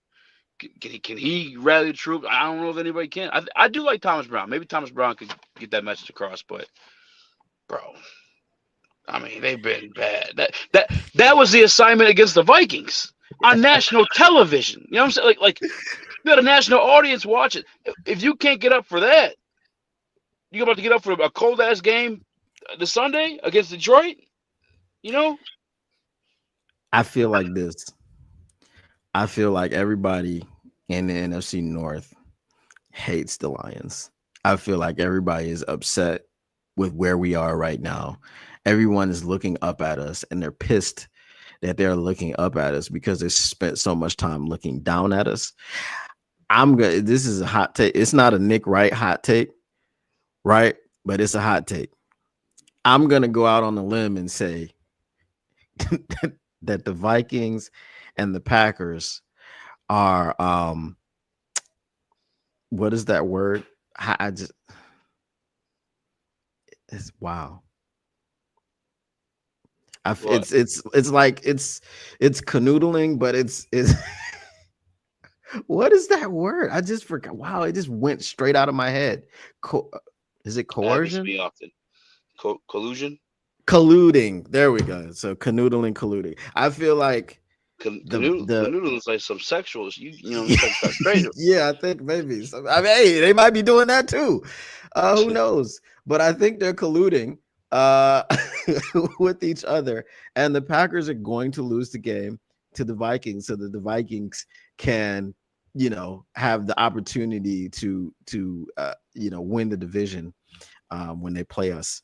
can he rally the troops. I don't know if anybody can. I do like Thomas Brown. Maybe Thomas Brown could get that message across, but bro. I mean, they've been bad. That was the assignment against the Vikings on national television. You know what I'm saying? Like you got a national audience watching. If you can't get up for that, you about to get up for a cold ass game this Sunday against Detroit. You know? I feel like this. I feel like everybody in the NFC North hates the Lions. I feel like everybody is upset with where we are right now. Everyone is looking up at us and they're pissed that they're looking up at us because they spent so much time looking down at us. This is a hot take. It's not a Nick Wright hot take, right? But it's a hot take. I'm going to go out on a limb and say that the Vikings and the Packers are what is that word? It's wow. It's like it's canoodling, but it's what is that word? I just forgot. Wow, it just went straight out of my head. Is it coercion? That often. Collusion? Colluding. There we go. So canoodling, colluding. I feel like Canoodling is like some sexuals. Straight. Yeah, I think maybe. I mean, hey, they might be doing that too. Who knows? But I think they're colluding with each other, and the Packers are going to lose the game to the Vikings so that the Vikings can, have the opportunity to win the division when they play us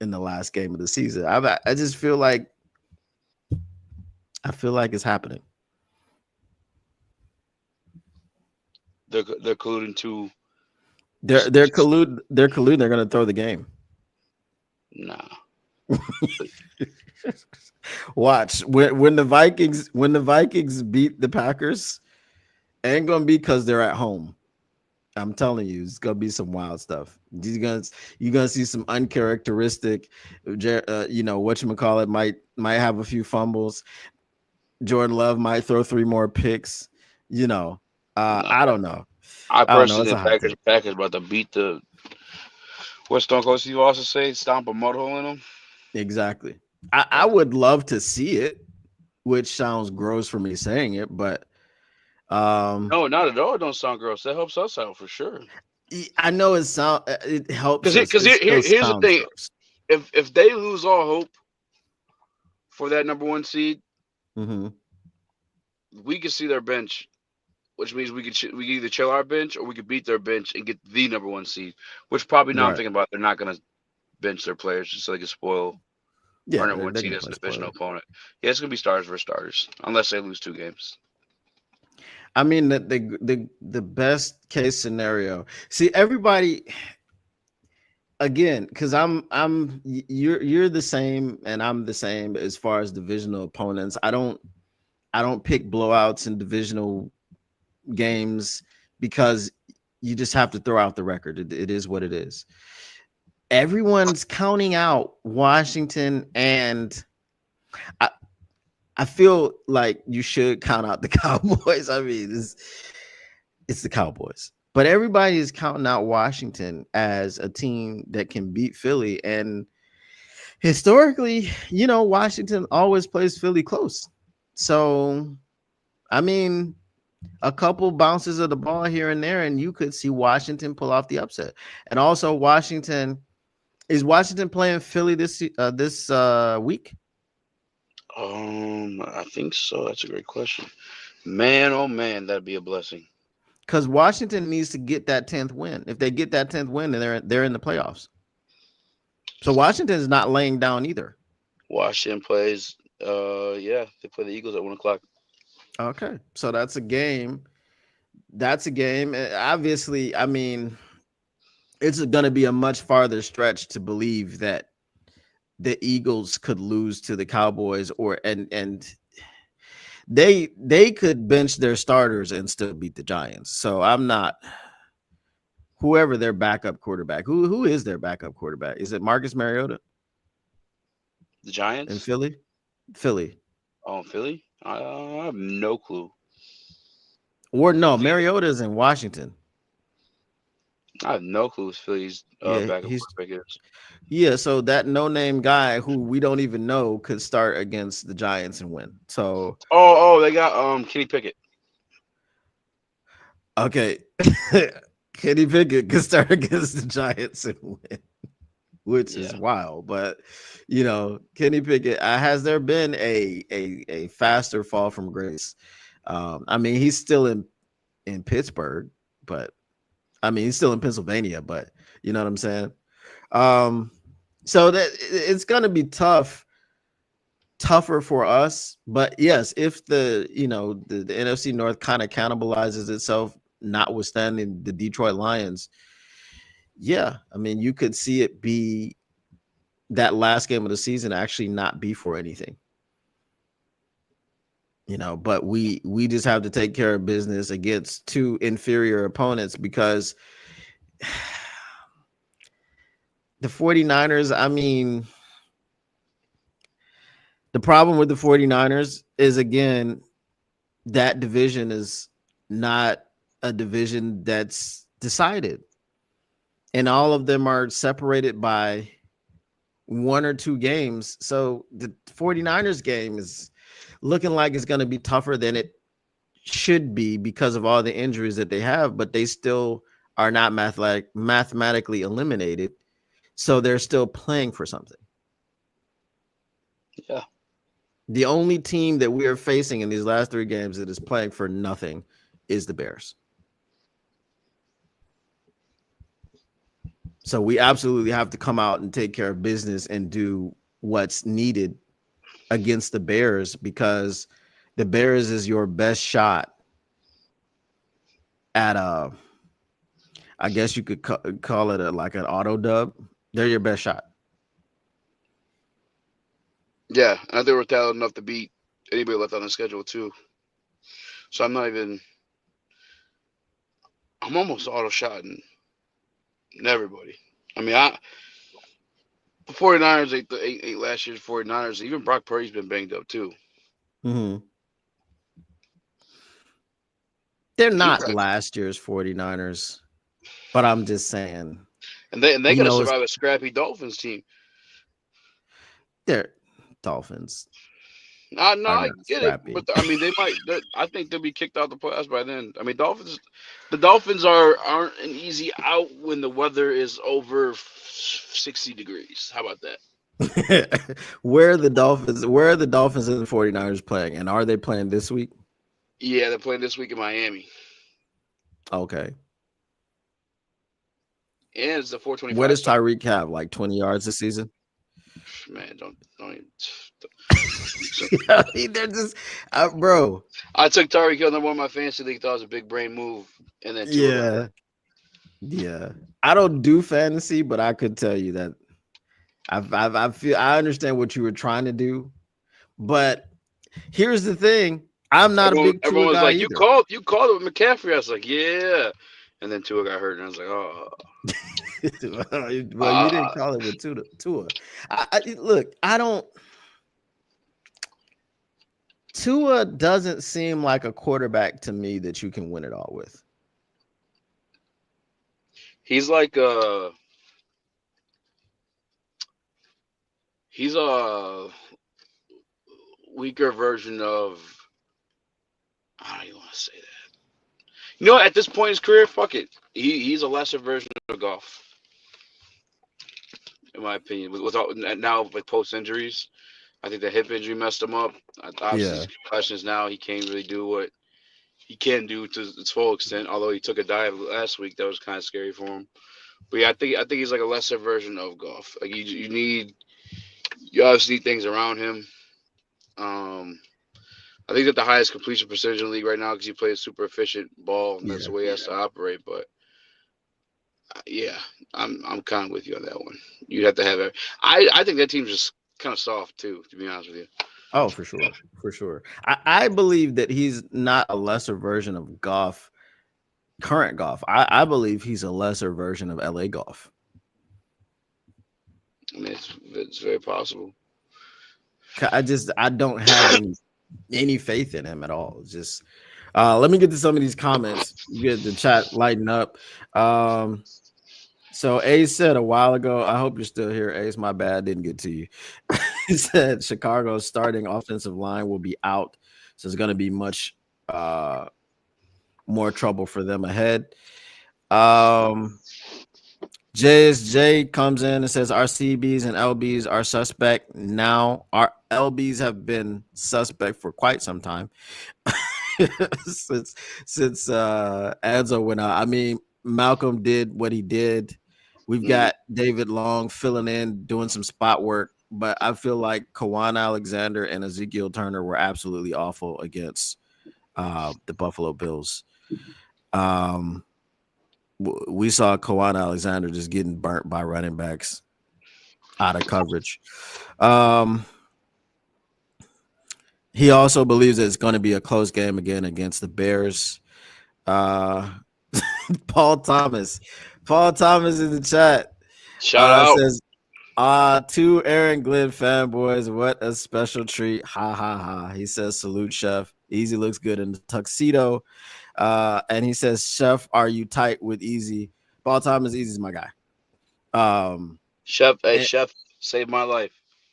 in the last game of the season. I just feel like it's happening. They're colluding to. They're colluding. They're colluding. They're going to throw the game. Nah. Watch when the Vikings beat the Packers, ain't gonna be because they're at home. I'm telling you, it's gonna be some wild stuff. You're gonna see some uncharacteristic. Whatchamacallit might have a few fumbles. Jordan Love might throw 3 more picks. No. I don't know. I personally think Packers about to beat the. What Stone Cold Steve also say? Stomp a mud hole in them. Exactly. I would love to see it, which sounds gross for me saying it, but no, not at all. It don't sound gross. That helps us out for sure. I know it helps because here's the thing: gross. If they lose all hope for that number 1 seed, we can see their bench, which means we could either chill our bench or we could beat their bench and get the number 1 seed. Which probably now I'm thinking about they're not going to bench their players just so they can spoil Yeah, Our number one they're seed gonna as a play divisional spoiler. opponent. Yeah, it's gonna be starters versus starters, unless they lose 2 games. I mean, the best case scenario. See, everybody again, because you're the same and I'm the same as far as divisional opponents. I don't pick blowouts in divisional games because you just have to throw out the record. It is what it is. Everyone's counting out Washington, and I, I feel like you should count out the Cowboys. I mean, it's the Cowboys. But everybody is counting out Washington as a team that can beat Philly. And historically, Washington always plays Philly close. So, I mean, a couple bounces of the ball here and there, and you could see Washington pull off the upset. And also, Washington playing Philly this week? I think so. That's a great question. Man, oh man, that'd be a blessing. Because Washington needs to get that 10th win. If they get that 10th win, then they're in the playoffs. So Washington is not laying down either. Washington plays. They play the Eagles at 1:00. Okay, so that's a game. Obviously, I mean, it's going to be a much farther stretch to believe that the Eagles could lose to the Cowboys, and they could bench their starters and still beat the Giants. So I'm not. Whoever their backup quarterback, who is their backup quarterback? Is it Marcus Mariota? The Giants In Philly. Oh, Philly. I have no clue. Or no, Mariota's in Washington. I have no clue who Philly's backup quarterback is. Yeah, so that no-name guy who we don't even know could start against the Giants and win. So they got Kenny Pickett. Okay. Kenny Pickett could start against the Giants and win, which is wild. But Kenny Pickett, has there been a faster fall from grace? I mean, he's still in Pittsburgh, but I mean, he's still in Pennsylvania, but you know what I'm saying? So that it's gonna be tougher for us. But yes, if the NFC North kind of cannibalizes itself, notwithstanding the Detroit Lions, yeah, I mean, you could see it be that last game of the season actually not be for anything. But we just have to take care of business against 2 inferior opponents, because the 49ers, I mean, the problem with the 49ers is, again, that division is not a division that's decided. And all of them are separated by 1 or 2 games. So the 49ers game is looking like it's going to be tougher than it should be because of all the injuries that they have, but they still are not mathematically eliminated. So they're still playing for something. Yeah. The only team that we are facing in these last 3 games that is playing for nothing is the Bears. So we absolutely have to come out and take care of business and do what's needed against the Bears, because the Bears is your best shot at I guess you could call it like an auto dub. They're your best shot. Yeah, and they were talented enough to beat anybody left on the schedule too. So I'm almost auto shotting everybody. I mean, the 49ers ate last year's 49ers. Even Brock Purdy's been banged up too. Mm-hmm. They're not last year's 49ers, but I'm just saying. And they got to survive a scrappy Dolphins team. They're Dolphins. No, I get scrappy. It, but I mean, they might. I think they'll be kicked out the playoffs by then. I mean, the Dolphins aren't an easy out when the weather is over 60 degrees. How about that? Where are the Dolphins and the 49ers playing? And are they playing this week? Yeah, they're playing this week in Miami. Okay. And it's the 425. What does Tyreek have? Like 20 yards this season? Man, don't even. I mean, they're just, bro. I took Tyreek Hill number one in my fantasy league. Thought it was a big brain move, and then Tua got hurt. Yeah. I don't do fantasy, but I could tell you that I understand what you were trying to do, but here's the thing: I'm not a big Everyone Tua was guy like, either. you called it with McCaffrey. I was like, yeah, and then Tua got hurt, and I was like, oh. Well, you didn't call it with Tua. Look, I don't. Tua doesn't seem like a quarterback to me that you can win it all with. He's like he's a weaker version of. I don't even want to say that. You know, at this point in his career, fuck it. He's a lesser version of Goff, in my opinion. Now with post injuries, I think the hip injury messed him up. Obviously, his concussions now, he can't really do what he can do to its full extent. Although he took a dive last week, that was kind of scary for him. But yeah, I think he's like a lesser version of Goff. Like you obviously need things around him. I think that the highest completion percentage in the league right now because he plays super efficient ball, and that's the way he has to operate. But yeah, I'm kind of with you on that one. You'd have to have it. I think that team's just kind of soft too, to be honest with you. Oh, for sure. I believe that he's not a lesser version of Goff, current Goff. I believe he's a lesser version of LA Goff. I mean, it's very possible. I don't have any faith in him at all. It's just let me get to some of these comments. Get the chat lighting up. So Ace said a while ago, I hope you're still here, Ace. My bad, didn't get to you. He said Chicago's starting offensive line will be out, so it's going to be much more trouble for them ahead. JSJ comes in and says our CBs and LBs are suspect now. Our LBs have been suspect for quite some time since Anzo went out. I mean, Malcolm did what he did. We've got David Long filling in, doing some spot work, but I feel like Kawan Alexander and Ezekiel Turner were absolutely awful against the Buffalo Bills. We saw Kawan Alexander just getting burnt by running backs out of coverage. He also believes that it's going to be a close game again against the Bears. Paul Thomas in the chat. Shout out. Says, to Aaron Glenn fanboys, what a special treat. Ha, ha, ha. He says, salute, Chef. Easy looks good in the tuxedo. And he says, Chef, are you tight with Easy? Paul Thomas, Easy's my guy. Chef saved my life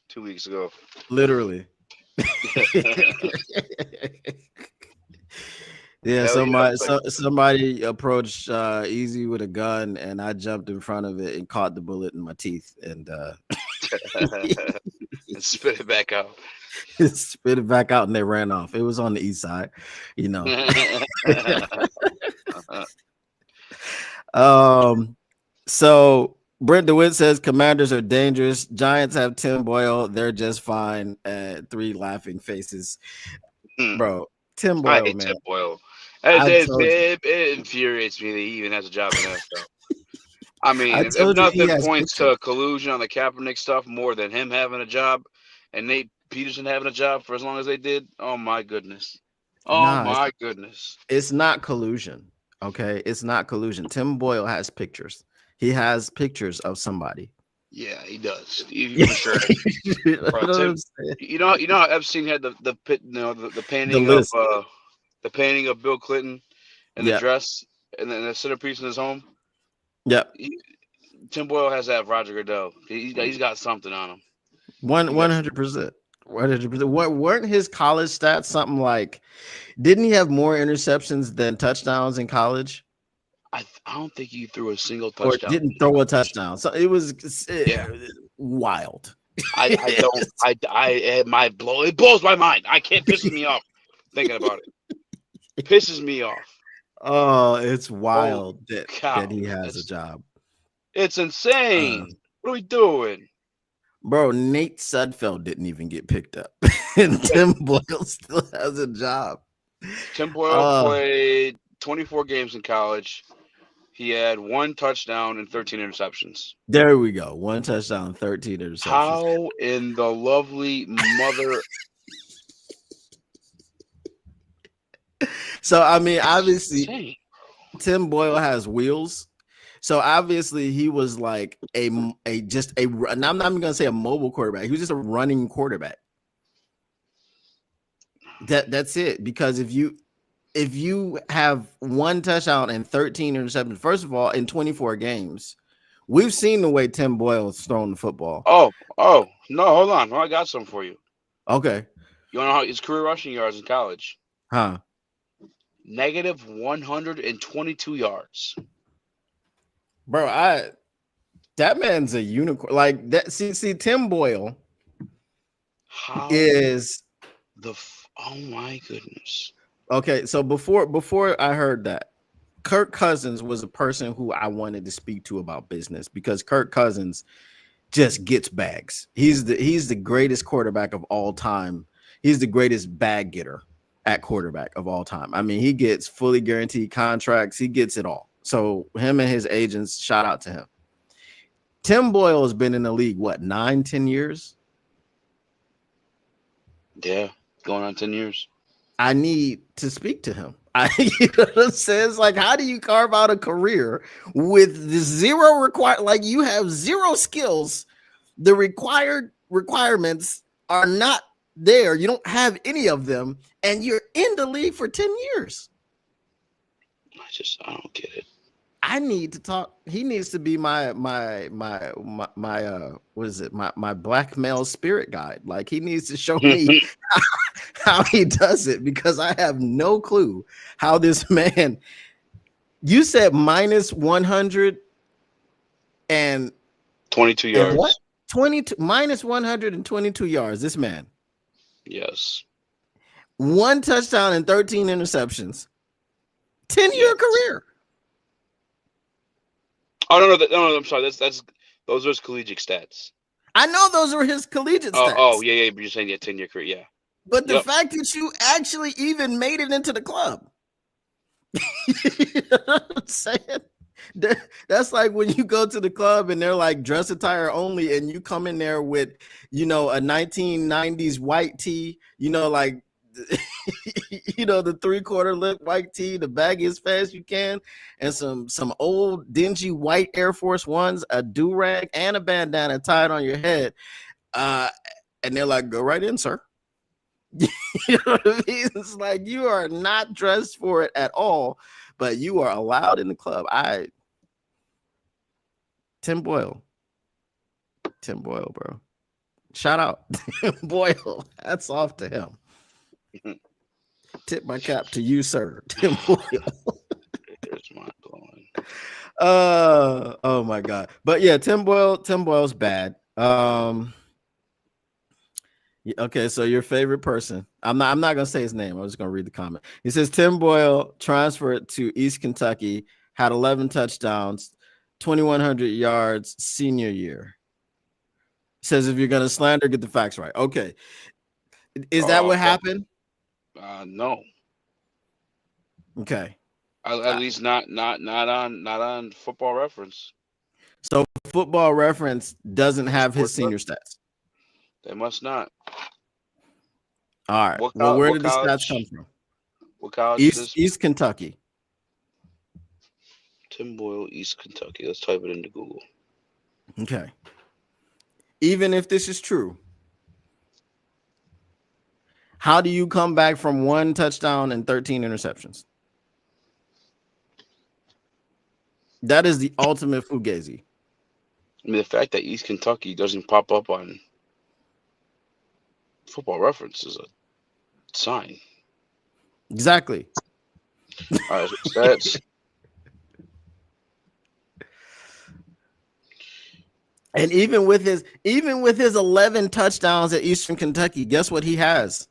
2 weeks ago. Literally. Yeah, somebody approached Easy with a gun, and I jumped in front of it and caught the bullet in my teeth, and and spit it back out. Spit it back out, and they ran off. It was on the east side, you know. So Brent DeWitt says Commanders are dangerous. Giants have Tim Boyle. They're just fine. 3 laughing faces, bro. Tim Boyle, I hate man. Tim Boyle. It infuriates me that he even has a job in the NFL. I mean, if nothing points to collusion on the Kaepernick stuff more than him having a job and Nate Peterson having a job for as long as they did. Oh my goodness. My goodness. It's not collusion. Okay. It's not collusion. Tim Boyle has pictures. He has pictures of somebody. Yeah, he does. For sure. Bro, you know how Epstein had the painting of Bill Clinton in the dress and then the centerpiece in his home. Yep. Tim Boyle has that of Roger Goodell. He's got something on him. 100%. 100%. What weren't his college stats something like? Didn't he have more interceptions than touchdowns in college? I don't think he threw a single touchdown. Or didn't throw a touchdown. So it was wild. It blows my mind. I can't piss me off thinking about it. It pisses me off. Oh, it's wild that he has a job. It's insane. What are we doing? Bro, Nate Sudfeld didn't even get picked up. And Tim Boyle still has a job. Tim Boyle played 24 games in college. He had 1 touchdown and 13 interceptions. There we go. 1 touchdown, 13 interceptions. How in the lovely mother? So, I mean, obviously, Insane. Tim Boyle has wheels. So obviously he was like and I'm not even gonna say a mobile quarterback. He was just a running quarterback. That's it. Because if you have 1 touchdown and 13 interceptions, first of all, in 24 games, we've seen the way Tim Boyle's thrown the football. Oh no, hold on. I got something for you. Okay. You want to know how his career rushing yards in college? Huh? Negative 122 yards. Bro, that man's a unicorn. Like that. See, Tim Boyle is oh my goodness. Okay, so before I heard that, Kirk Cousins was a person who I wanted to speak to about business because Kirk Cousins just gets bags. He's the greatest quarterback of all time. He's the greatest bag getter at quarterback of all time. I mean, he gets fully guaranteed contracts. He gets it all. So him and his agents, shout out to him. Tim Boyle has been in the league, what, 9-10 years? Yeah, going on 10 years. I need to speak to him. You know what I'm saying? It's like, how do you carve out a career with the zero like you have zero skills? The requirements are not there. You don't have any of them, and you're in the league for 10 years. I don't get it. I need to talk. He needs to be my what is it? My black male spirit guide. Like he needs to show me how he does it because I have no clue how this man. You said minus 100 and 22 yards. And what? 22 minus 122 yards. This man. Yes. 1 touchdown and 13 interceptions. 10-year career. Oh no! I'm sorry. Those are his collegiate stats. I know those were his collegiate stats. Oh yeah. But you're saying 10-year career, yeah. But the fact that you actually even made it into the club, you know what I'm saying? That's like when you go to the club and they're like dress attire only, and you come in there with, a 1990s white tee, like. The 3/4 lip white tee, the baggy as fast as you can, and some old dingy white Air Force Ones, a do-rag, and a bandana tied on your head. And they're like, go right in, sir. You know what I mean? It's like you are not dressed for it at all, but you are allowed in the club. Tim Boyle, bro. Shout out Tim Boyle. Hats off to him. Tip my cap to you, sir. Tim Boyle. It's mind blowing. Oh my god. But yeah, Tim Boyle's bad. Okay, so your favorite person. I'm not gonna say his name. I'm just gonna read the comment. He says Tim Boyle transferred to East Kentucky, had 11 touchdowns, 2,100 yards senior year. Says if you're gonna slander, get the facts right. Okay. Is that what happened? No. Okay. At least not on Football Reference. So Football Reference doesn't have his senior stats. They must not. All right. Where did the stats come from? What college? East Kentucky. Tim Boyle, East Kentucky. Let's type it into Google. Okay. Even if this is true, how do you come back from 1 touchdown and 13 interceptions? That is the ultimate fugazi. I mean, the fact that East Kentucky doesn't pop up on Football Reference is a sign. Exactly. All right, stats. And even with his 11 touchdowns at Eastern Kentucky, guess what he has?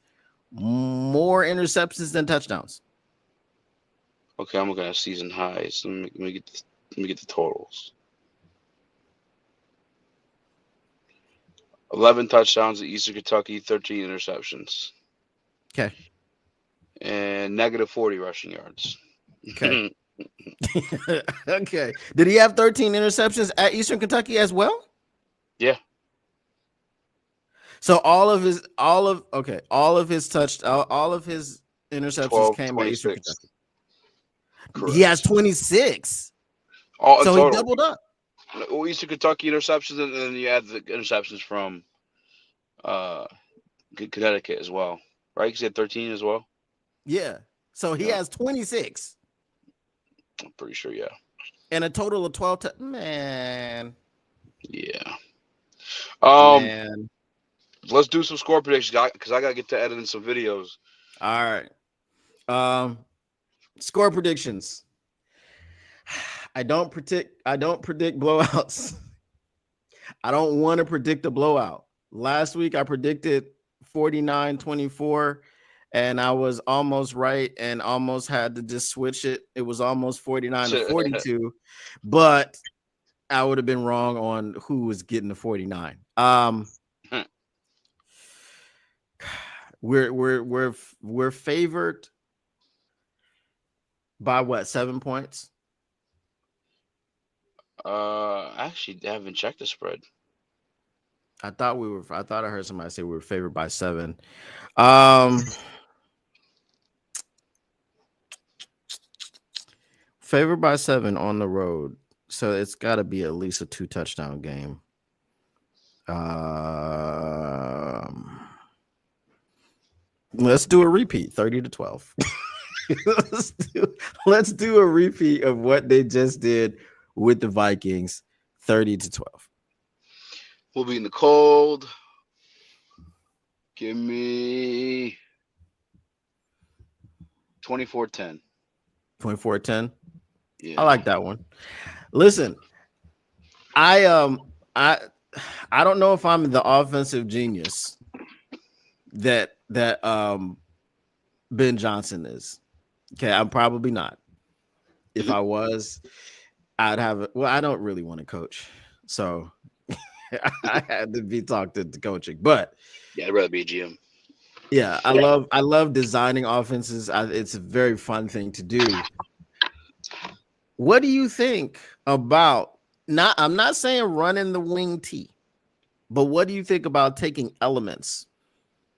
More interceptions than touchdowns. Okay, I'm looking at season highs. Let me get the totals. 11 touchdowns at Eastern Kentucky, 13 interceptions. Okay. And negative 40 rushing yards. Okay. Okay. Did he have 13 interceptions at Eastern Kentucky as well? Yeah. So all of his interceptions came at Eastern 26. Kentucky. Correct. He has 26. All in So total. he doubled up. Well, Eastern Kentucky interceptions, and then you add the interceptions from Connecticut as well, right? Because he had 13 as well. Yeah. So he has 26. I'm pretty sure, yeah. And a total of 12. Man. Yeah. Man. Let's do some score predictions because I gotta get to editing some videos. All right. Score predictions. I don't predict blowouts. I don't want to predict a blowout. Last week I predicted 49-24 and I was almost right and almost had to just switch it. It was almost 49-42, but I would have been wrong on who was getting the 49. We're favored by what, 7 points? I actually haven't checked the spread. I thought I heard somebody say we were favored by 7. Favored by 7 on the road. So it's got to be at least a 2 touchdown game. Let's do a repeat, 30-12. let's do a repeat of what they just did with the Vikings, 30-12. We'll be in the cold. Give me 24-10. 24-10. Yeah. I like that one. Listen, I don't know if I'm the offensive genius that Ben Johnson is. Okay, I'm probably not. If I was, I'd have I don't really want to coach. So I had to be talked into coaching. But yeah, I'd rather be a GM. Yeah, I love designing offenses. It's a very fun thing to do. What do you think about I'm not saying running the wing T, but what do you think about taking elements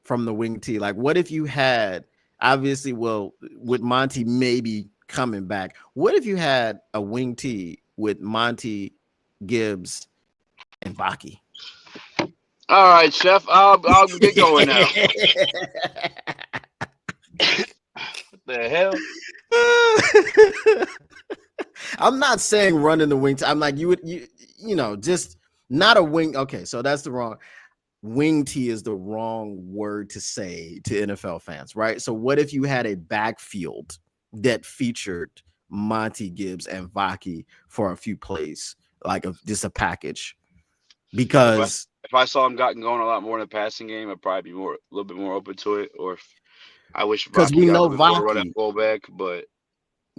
from the wing T? Like, what if you had, obviously, well, with Monty maybe coming back, what if you had a wing T with Monty, Gibbs, and Baki? All right, Chef, I'll get going now. What the hell? I'm not saying running the wing. I'm like, you just not a wing. Okay, so that's the wrong. Wing T is the wrong word to say to NFL fans, right? So what if you had a backfield that featured Monty, Gibbs, and Vaki for a few plays, like just a package? Because if I saw him gotten going a lot more in the passing game, I'd probably be a little bit more open to it. Or I wish because we know Vaki run at fullback, but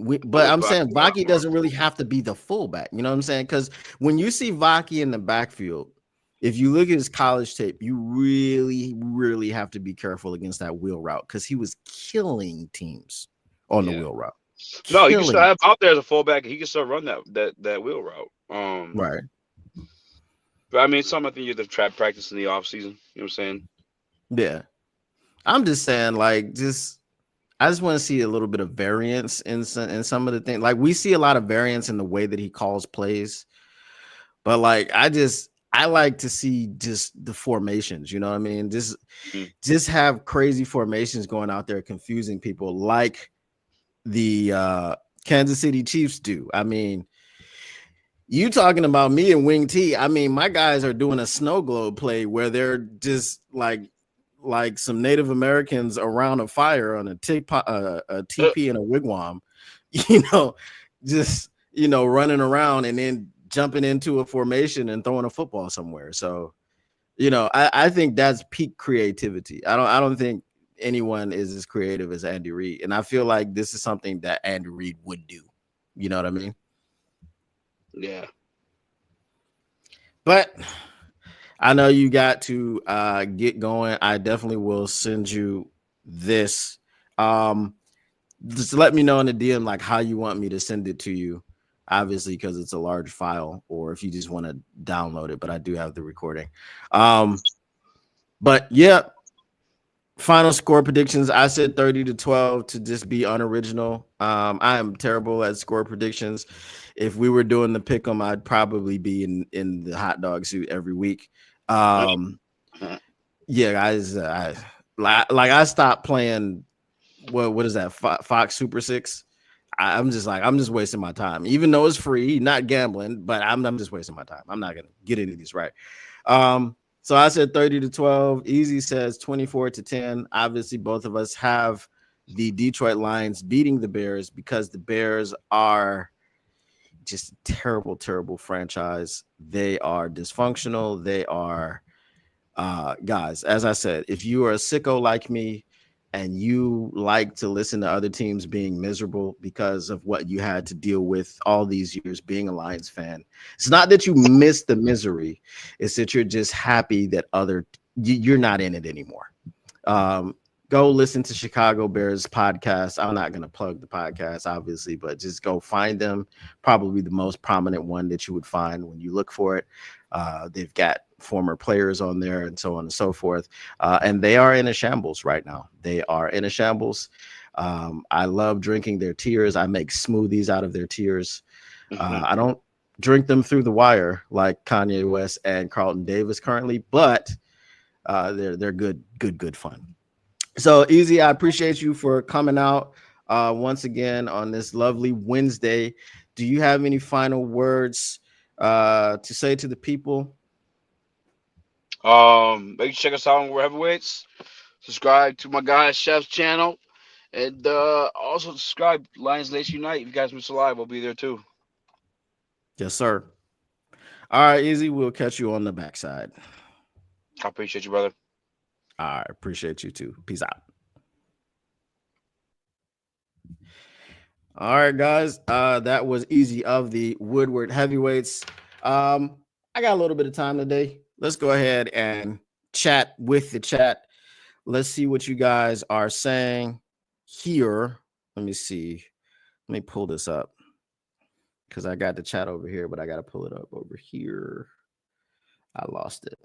I'm saying Vaki doesn't really have to be the fullback. You know what I'm saying? Because when you see Vaki in the backfield, if you look at his college tape, you really, really have to be careful against that wheel route because he was killing teams on the wheel route. No, you can still have out there as a fullback. He can still run that wheel route. Right. But I mean, it's something I think you have to trap practice in the off season. You know what I'm saying? Yeah. I'm just saying, like, I just want to see a little bit of variance in some of the things. Like, we see a lot of variance in the way that he calls plays, but like, I like to see just the formations. You know what I mean? Just have crazy formations going out there, confusing people, like the Kansas City Chiefs do. I mean, you talking about me and Wing T? I mean, my guys are doing a snow globe play where they're just like some Native Americans around a fire on a teepee and a wigwam, just running around and then jumping into a formation and throwing a football somewhere. So, I think that's peak creativity. I don't think anyone is as creative as Andy Reid, and I feel like this is something that Andy Reid would do. You know what I mean? Yeah. But I know you got to get going. I definitely will send you this. Just let me know in the DM like how you want me to send it to you. Obviously, because it's a large file, or if you just want to download it. But I do have the recording. But yeah, final score predictions. I said 30-12 to just be unoriginal. I am terrible at score predictions. If we were doing the pick 'em, I'd probably be in the hot dog suit every week. Yeah, guys, I stopped playing. What is that? Fox Super 6. I'm just wasting my time, even though it's free, not gambling, but I'm just wasting my time. I'm not gonna get any of these right. So I said 30-12. Easy says 24-10. Obviously, both of us have the Detroit Lions beating the Bears because the Bears are just a terrible, terrible franchise. They are dysfunctional. They are guys, as I said, if you are a sicko like me and you like to listen to other teams being miserable because of what you had to deal with all these years being a Lions fan, it's not that you miss the misery, it's that you're just happy that you're not in it anymore. Go listen to Chicago Bears podcast. I'm not going to plug the podcast, obviously, but just go find them. Probably the most prominent one that you would find when you look for it. They've got former players on there and so on and so forth. And they are in a shambles right now. They are in a shambles. I love drinking their tears. I make smoothies out of their tears. I don't drink them through the wire like Kanye West and Carlton Davis currently, but they're good fun. So Easy, I appreciate you for coming out once again on this lovely Wednesday. Do you have any final words to say to the people? Make sure you check us out on We're Heavyweights. Subscribe to my guy Chef's channel, and also subscribe to Lions Nation Unite. If you guys miss a live, I'll be there too. Yes, sir. All right, Easy. We'll catch you on the backside. I appreciate you, brother. All right, appreciate you too. Peace out. All right, guys. That was Easy of the Woodward Heavyweights. I got a little bit of time today. Let's go ahead and chat with the chat. Let's see what you guys are saying here. Let me see. Let me pull this up because I got the chat over here, but I got to pull it up over here. I lost it.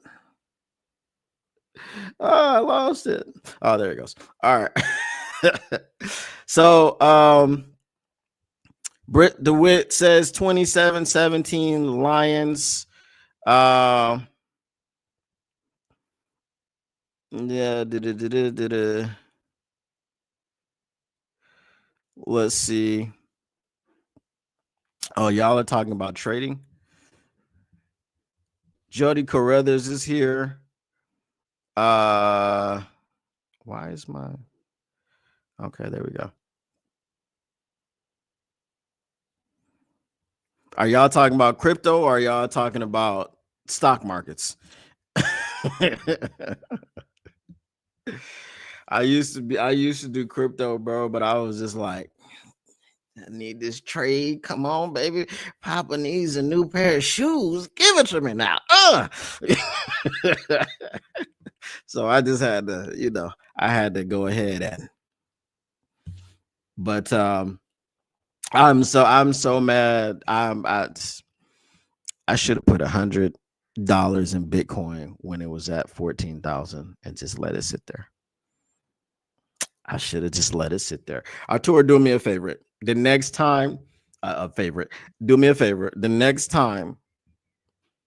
Oh, I lost it. Oh, there it goes. All right. So, Britt DeWitt says 27-17 Lions. Yeah. Let's see. Oh, y'all are talking about trading. Jody Carruthers is here. Why is my okay? There we go. Are y'all talking about crypto or are y'all talking about stock markets? I used to do crypto, bro, but I was just like, I need this trade. Come on, baby. Papa needs a new pair of shoes. Give it to me now. So I just had to, I had to go ahead and but I'm so mad. I should have put $100 in Bitcoin when it was at 14,000 and just let it sit there. I should have just let it sit there. Artur, do me a favor. The next time, do me a favor. The next time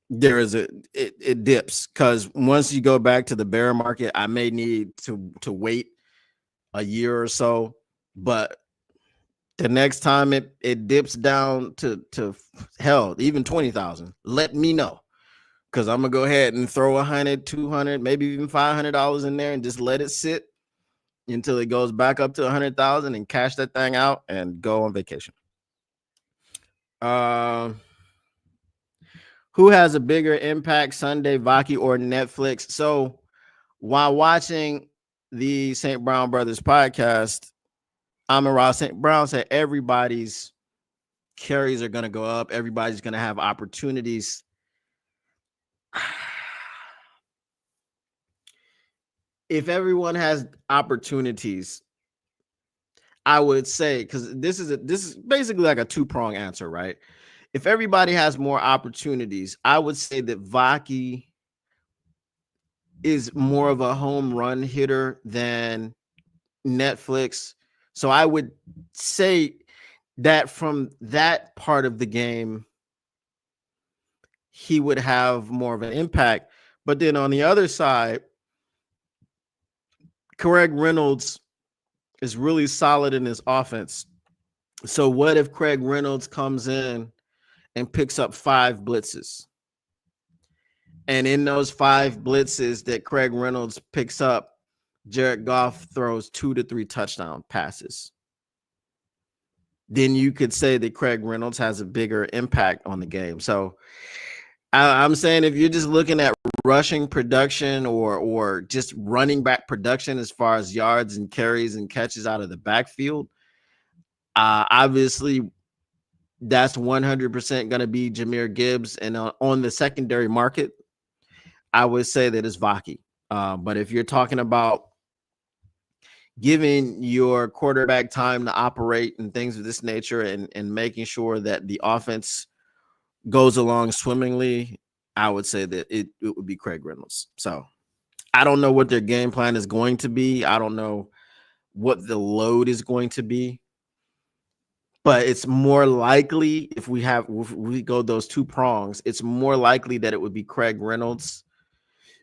there is it dips, because once you go back to the bear market, I may need to wait a year or so. But the next time it dips down to hell, even 20,000, let me know, because I'm gonna go ahead and throw 100, 200, maybe even $500 in there and just let it sit until it goes back up to 100,000 and cash that thing out and go on vacation. Who has a bigger impact, Sunday, Vaki, or Netflix? So while watching the St. Brown Brothers podcast, Amon-Ra St. Brown said everybody's carries are going to go up. Everybody's going to have opportunities. if everyone has opportunities, I would say, because this is basically like a two-prong answer, right? If everybody has more opportunities, I would say that Vaki is more of a home run hitter than Netflix. So I would say that from that part of the game, he would have more of an impact. But then on the other side, Craig Reynolds is really solid in his offense. So what if Craig Reynolds comes in and picks up 5 blitzes? And in those 5 blitzes that Craig Reynolds picks up, Jared Goff throws 2 to 3 touchdown passes. Then you could say that Craig Reynolds has a bigger impact on the game. So I'm saying if you're just looking at rushing production or just running back production as far as yards and carries and catches out of the backfield, obviously that's 100% going to be Jahmyr Gibbs. And on the secondary market, I would say that it's Vaki. But if you're talking about giving your quarterback time to operate and things of this nature and making sure that the offense goes along swimmingly, I would say that it would be Craig Reynolds. So I don't know what their game plan is going to be. I don't know what the load is going to be. But it's more likely if we go those 2 prongs, it's more likely that it would be Craig Reynolds,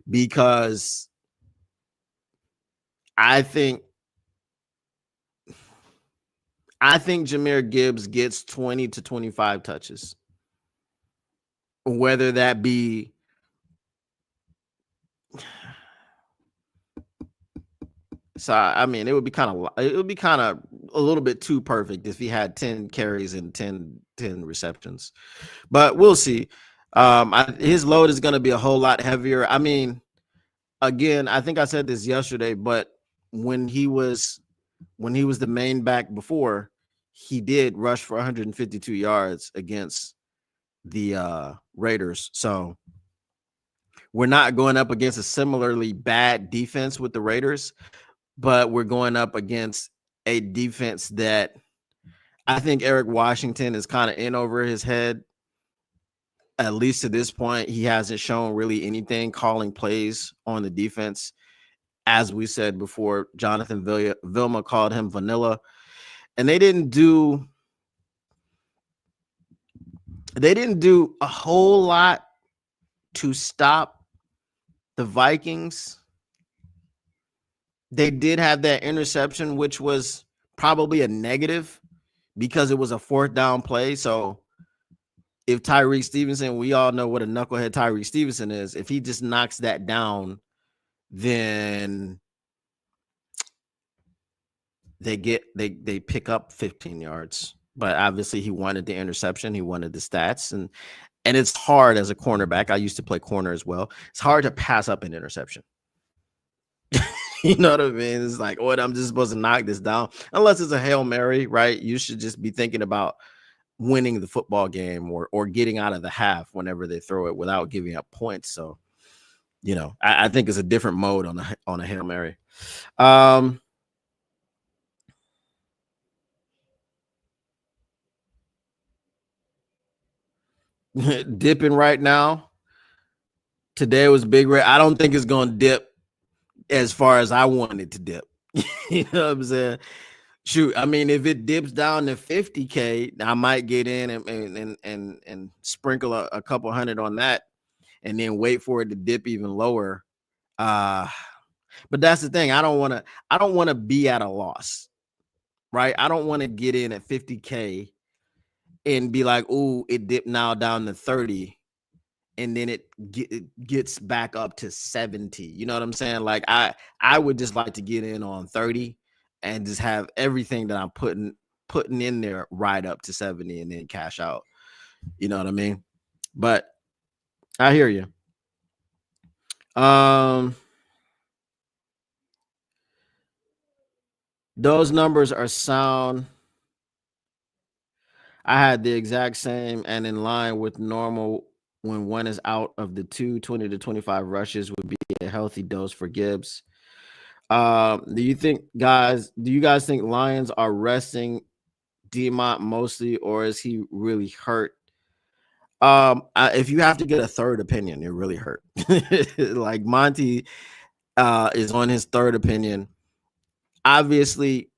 because I think Jahmyr Gibbs gets 20 to 25 touches. Whether that be I mean, it would be kind of a little bit too perfect if he had 10 carries and 10 receptions. But we'll see. His load is going to be a whole lot heavier. I mean, again, I think I said this yesterday, but when he was the main back before, he did rush for 152 yards against the Raiders. So we're not going up against a similarly bad defense with the Raiders, but we're going up against a defense that I think Eric Washington is kind of in over his head. At least to this point, he hasn't shown really anything calling plays on the defense. As we said before, Jonathan Vilma called him vanilla, and they didn't do a whole lot to stop the Vikings. They did have that interception, which was probably a negative because it was a 4th down play. So if Tyreek Stevenson, we all know what a knucklehead Tyreek Stevenson is. If he just knocks that down, then they pick up 15 yards. But obviously he wanted the interception. He wanted the stats. And it's hard as a cornerback. I used to play corner as well. It's hard to pass up an interception. You know what I mean? It's like, what, I'm just supposed to knock this down? Unless it's a Hail Mary, right? You should just be thinking about winning the football game or getting out of the half whenever they throw it without giving up points. So, you know, I think it's a different mode on a Hail Mary. Dipping right now. Today was big red. I don't think it's going to dip as far as I want it to dip. You know what I'm saying? Shoot, I mean, if it dips down to 50K, I might get in and sprinkle a couple hundred on that, and then wait for it to dip even lower. But that's the thing. I don't want to be at a loss, right? I don't want to get in at 50K and be like, "Ooh, it dipped now down to 30." And then it gets back up to 70. You know what I'm saying? Like I would just like to get in on 30 and just have everything that I'm putting in there right up to 70 and then cash out. You know what I mean? But I hear you. Those numbers are sound. I had the exact same and in line with normal. When one is out of the 20 to 25 rushes would be a healthy dose for Gibbs. Do you guys think Lions are resting Demont mostly, or is he really hurt? If you have to get a third opinion, you're really hurt. Like Monty is on his third opinion. Obviously,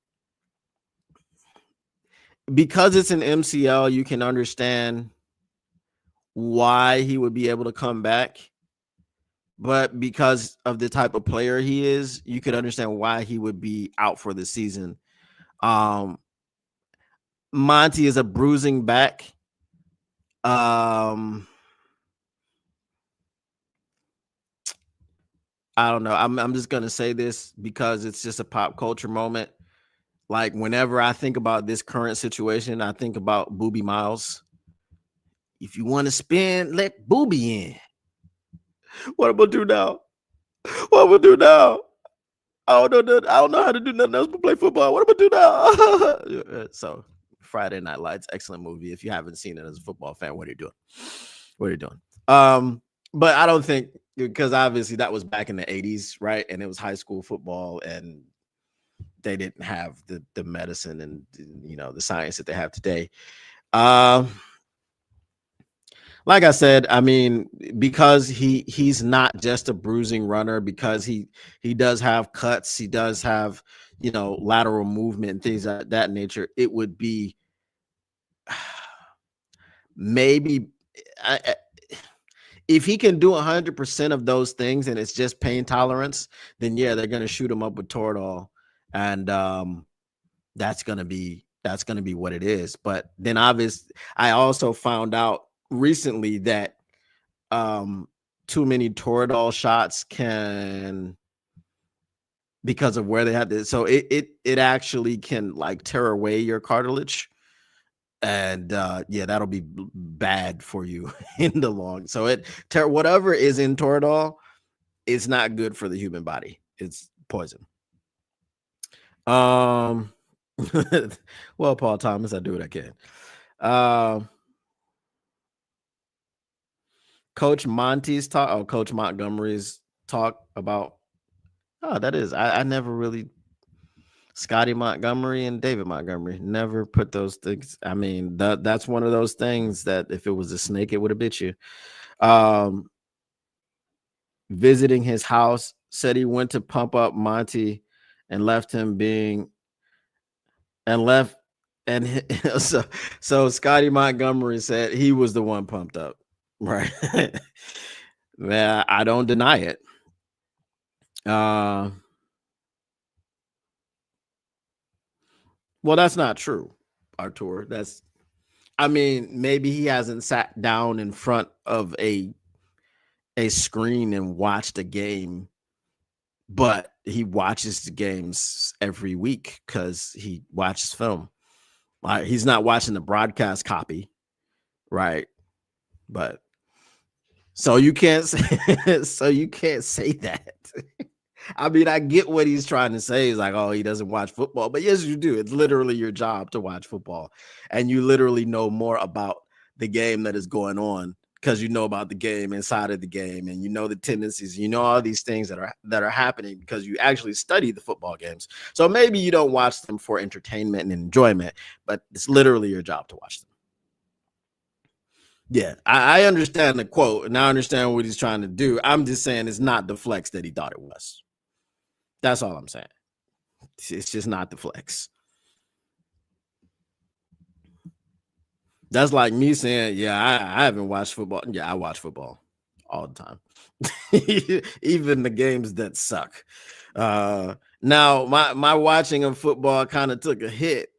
because it's an MCL, you can understand why he would be able to come back. But because of the type of player he is, you could understand why he would be out for the season. Monty is a bruising back. I don't know. I'm just gonna say this because it's just a pop culture moment. Like whenever I think about this current situation, I think about Booby Miles. If you want to spin, let Booby in. What am I do now? What am I do now? I don't know how to do nothing else but play football. What am I do now? So Friday Night Lights, excellent movie. If you haven't seen it as a football fan, what are you doing? What are you doing? But I don't think, because obviously that was back in the 80s, right? And it was high school football, and they didn't have the medicine and the science that they have today. Like I said, I mean, because he's not just a bruising runner, because he does have cuts, he does have lateral movement and things of that nature. It would be maybe if he can do 100% of those things and it's just pain tolerance, then yeah, they're gonna shoot him up with Toradol, and that's gonna be what it is. But then obviously, I also found out recently that too many Toradol shots can, because of where they have this, so it actually can like tear away your cartilage, and yeah, that'll be bad for you in the long. So whatever is in Toradol, it's not good for the human body. It's poison. Well, Paul Thomas, I do what I can. Coach Monty's talk, Coach Montgomery's talk about, that is, I never really, Scotty Montgomery and David Montgomery, never put those things. I mean, that's one of those things that if it was a snake, it would have bit you. Visiting his house, said he went to pump up Monty and left him being, and left, and so Scotty Montgomery said he was the one pumped up. Right. Yeah, I don't deny it. Well, that's not true, Artur. I mean, maybe he hasn't sat down in front of a screen and watched a game, but he watches the games every week because he watches film. Like, he's not watching the broadcast copy, right? But so you can't say that. I mean, I get what he's trying to say. He's like, oh, he doesn't watch football. But yes, you do. It's literally your job to watch football. And you literally know more about the game that is going on because you know about the game inside of the game, and you know the tendencies, you know all these things that are happening because you actually study the football games. So maybe you don't watch them for entertainment and enjoyment, but it's literally your job to watch them. Yeah, I understand the quote, and I understand what he's trying to do. I'm just saying it's not the flex that he thought it was. That's all I'm saying. It's just not the flex. That's like me saying, yeah, I haven't watched football. Yeah, I watch football all the time. Even the games that suck. Now, my watching of football kind of took a hit,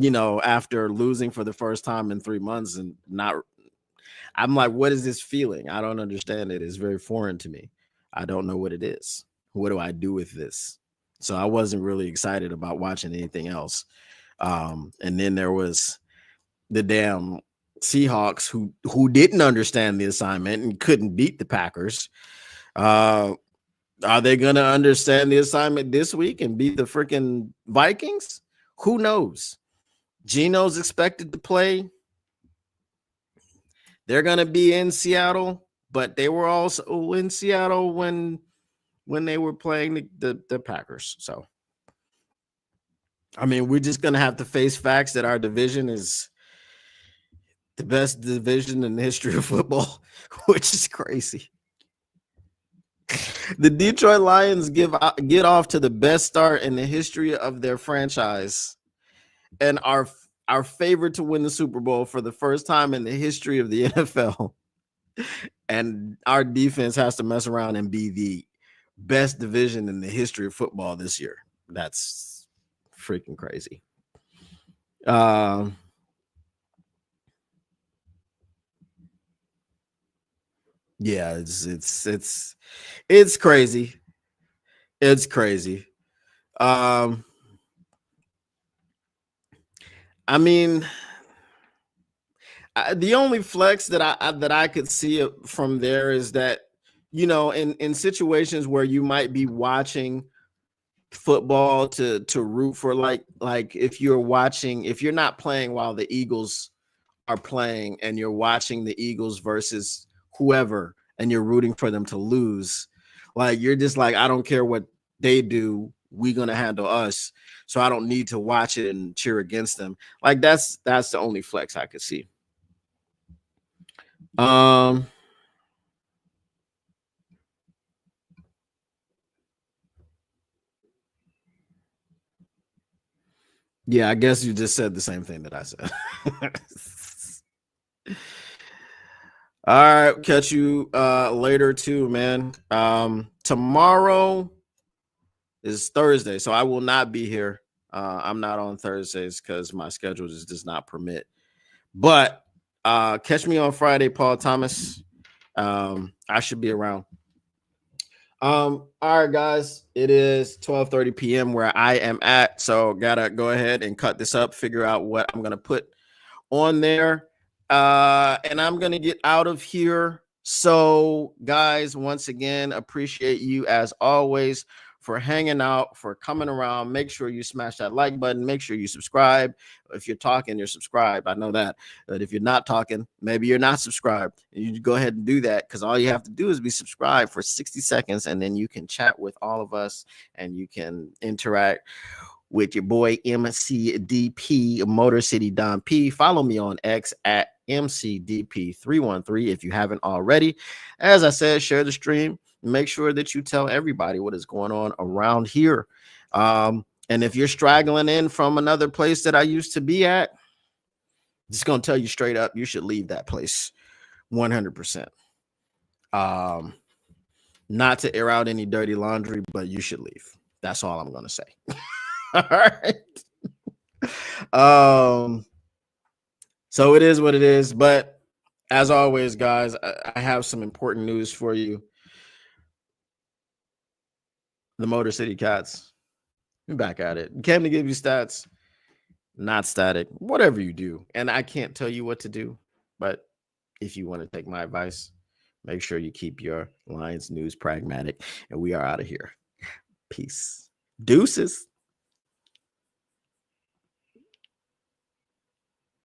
after losing for the first time in 3 months, and I'm like, what is this feeling? I don't understand it. It's very foreign to me. I don't know what it is. What do I do with this? So I wasn't really excited about watching anything else. And then there was the damn Seahawks who didn't understand the assignment and couldn't beat the Packers. Are they going to understand the assignment this week and beat the freaking Vikings? Who knows? Geno's expected to play. They're going to be in Seattle, but they were also in Seattle when when they were playing the Packers. So, I mean, we're just going to have to face facts that our division is the best division in the history of football, which is crazy. The Detroit Lions get off to the best start in the history of their franchise and our favorite to win the Super Bowl for the first time in the history of the NFL. And our defense has to mess around and be the best division in the history of football this year. That's freaking crazy. Yeah, it's crazy. It's crazy. I mean, the only flex that I could see from there is that, you know, in situations where you might be watching football to root for, like if you're not playing while the Eagles are playing and you're watching the Eagles versus whoever and you're rooting for them to lose, like you're just like, I don't care what they do, we're gonna handle us, so I don't need to watch it and cheer against them. Like that's the only flex I could see. Yeah, I guess you just said the same thing that I said. All right, catch you later too, man. Tomorrow is Thursday, so I will not be here. I'm not on Thursdays because my schedule just does not permit. But catch me on Friday, Paul Thomas. I should be around. All right, guys, it is 12:30 p.m. where I am at, so gotta go ahead and cut this up, figure out what I'm gonna put on there, and I'm gonna get out of here. So, guys, once again, appreciate you as always for hanging out, for coming around. Make sure you smash that like button. Make sure you subscribe. If you're talking, you're subscribed. I know that. But if you're not talking, maybe you're not subscribed. You go ahead and do that, because all you have to do is be subscribed for 60 seconds, and then you can chat with all of us and you can interact with your boy MCDP, Motor City Don P. Follow me on X at MCDP313 if you haven't already. As I said, share the stream. Make sure that you tell everybody what is going on around here. And if you're straggling in from another place that I used to be at, just gonna tell you straight up, you should leave that place 100%. Not to air out any dirty laundry, but you should leave. That's all I'm gonna say. All right. So it is what it is. But as always, guys, I have some important news for you. The Motor City Cats, we're back at it. Came to give you stats, not static, whatever you do. And I can't tell you what to do, but if you want to take my advice, make sure you keep your Lions news pragmatic. And we are out of here. Peace. Deuces.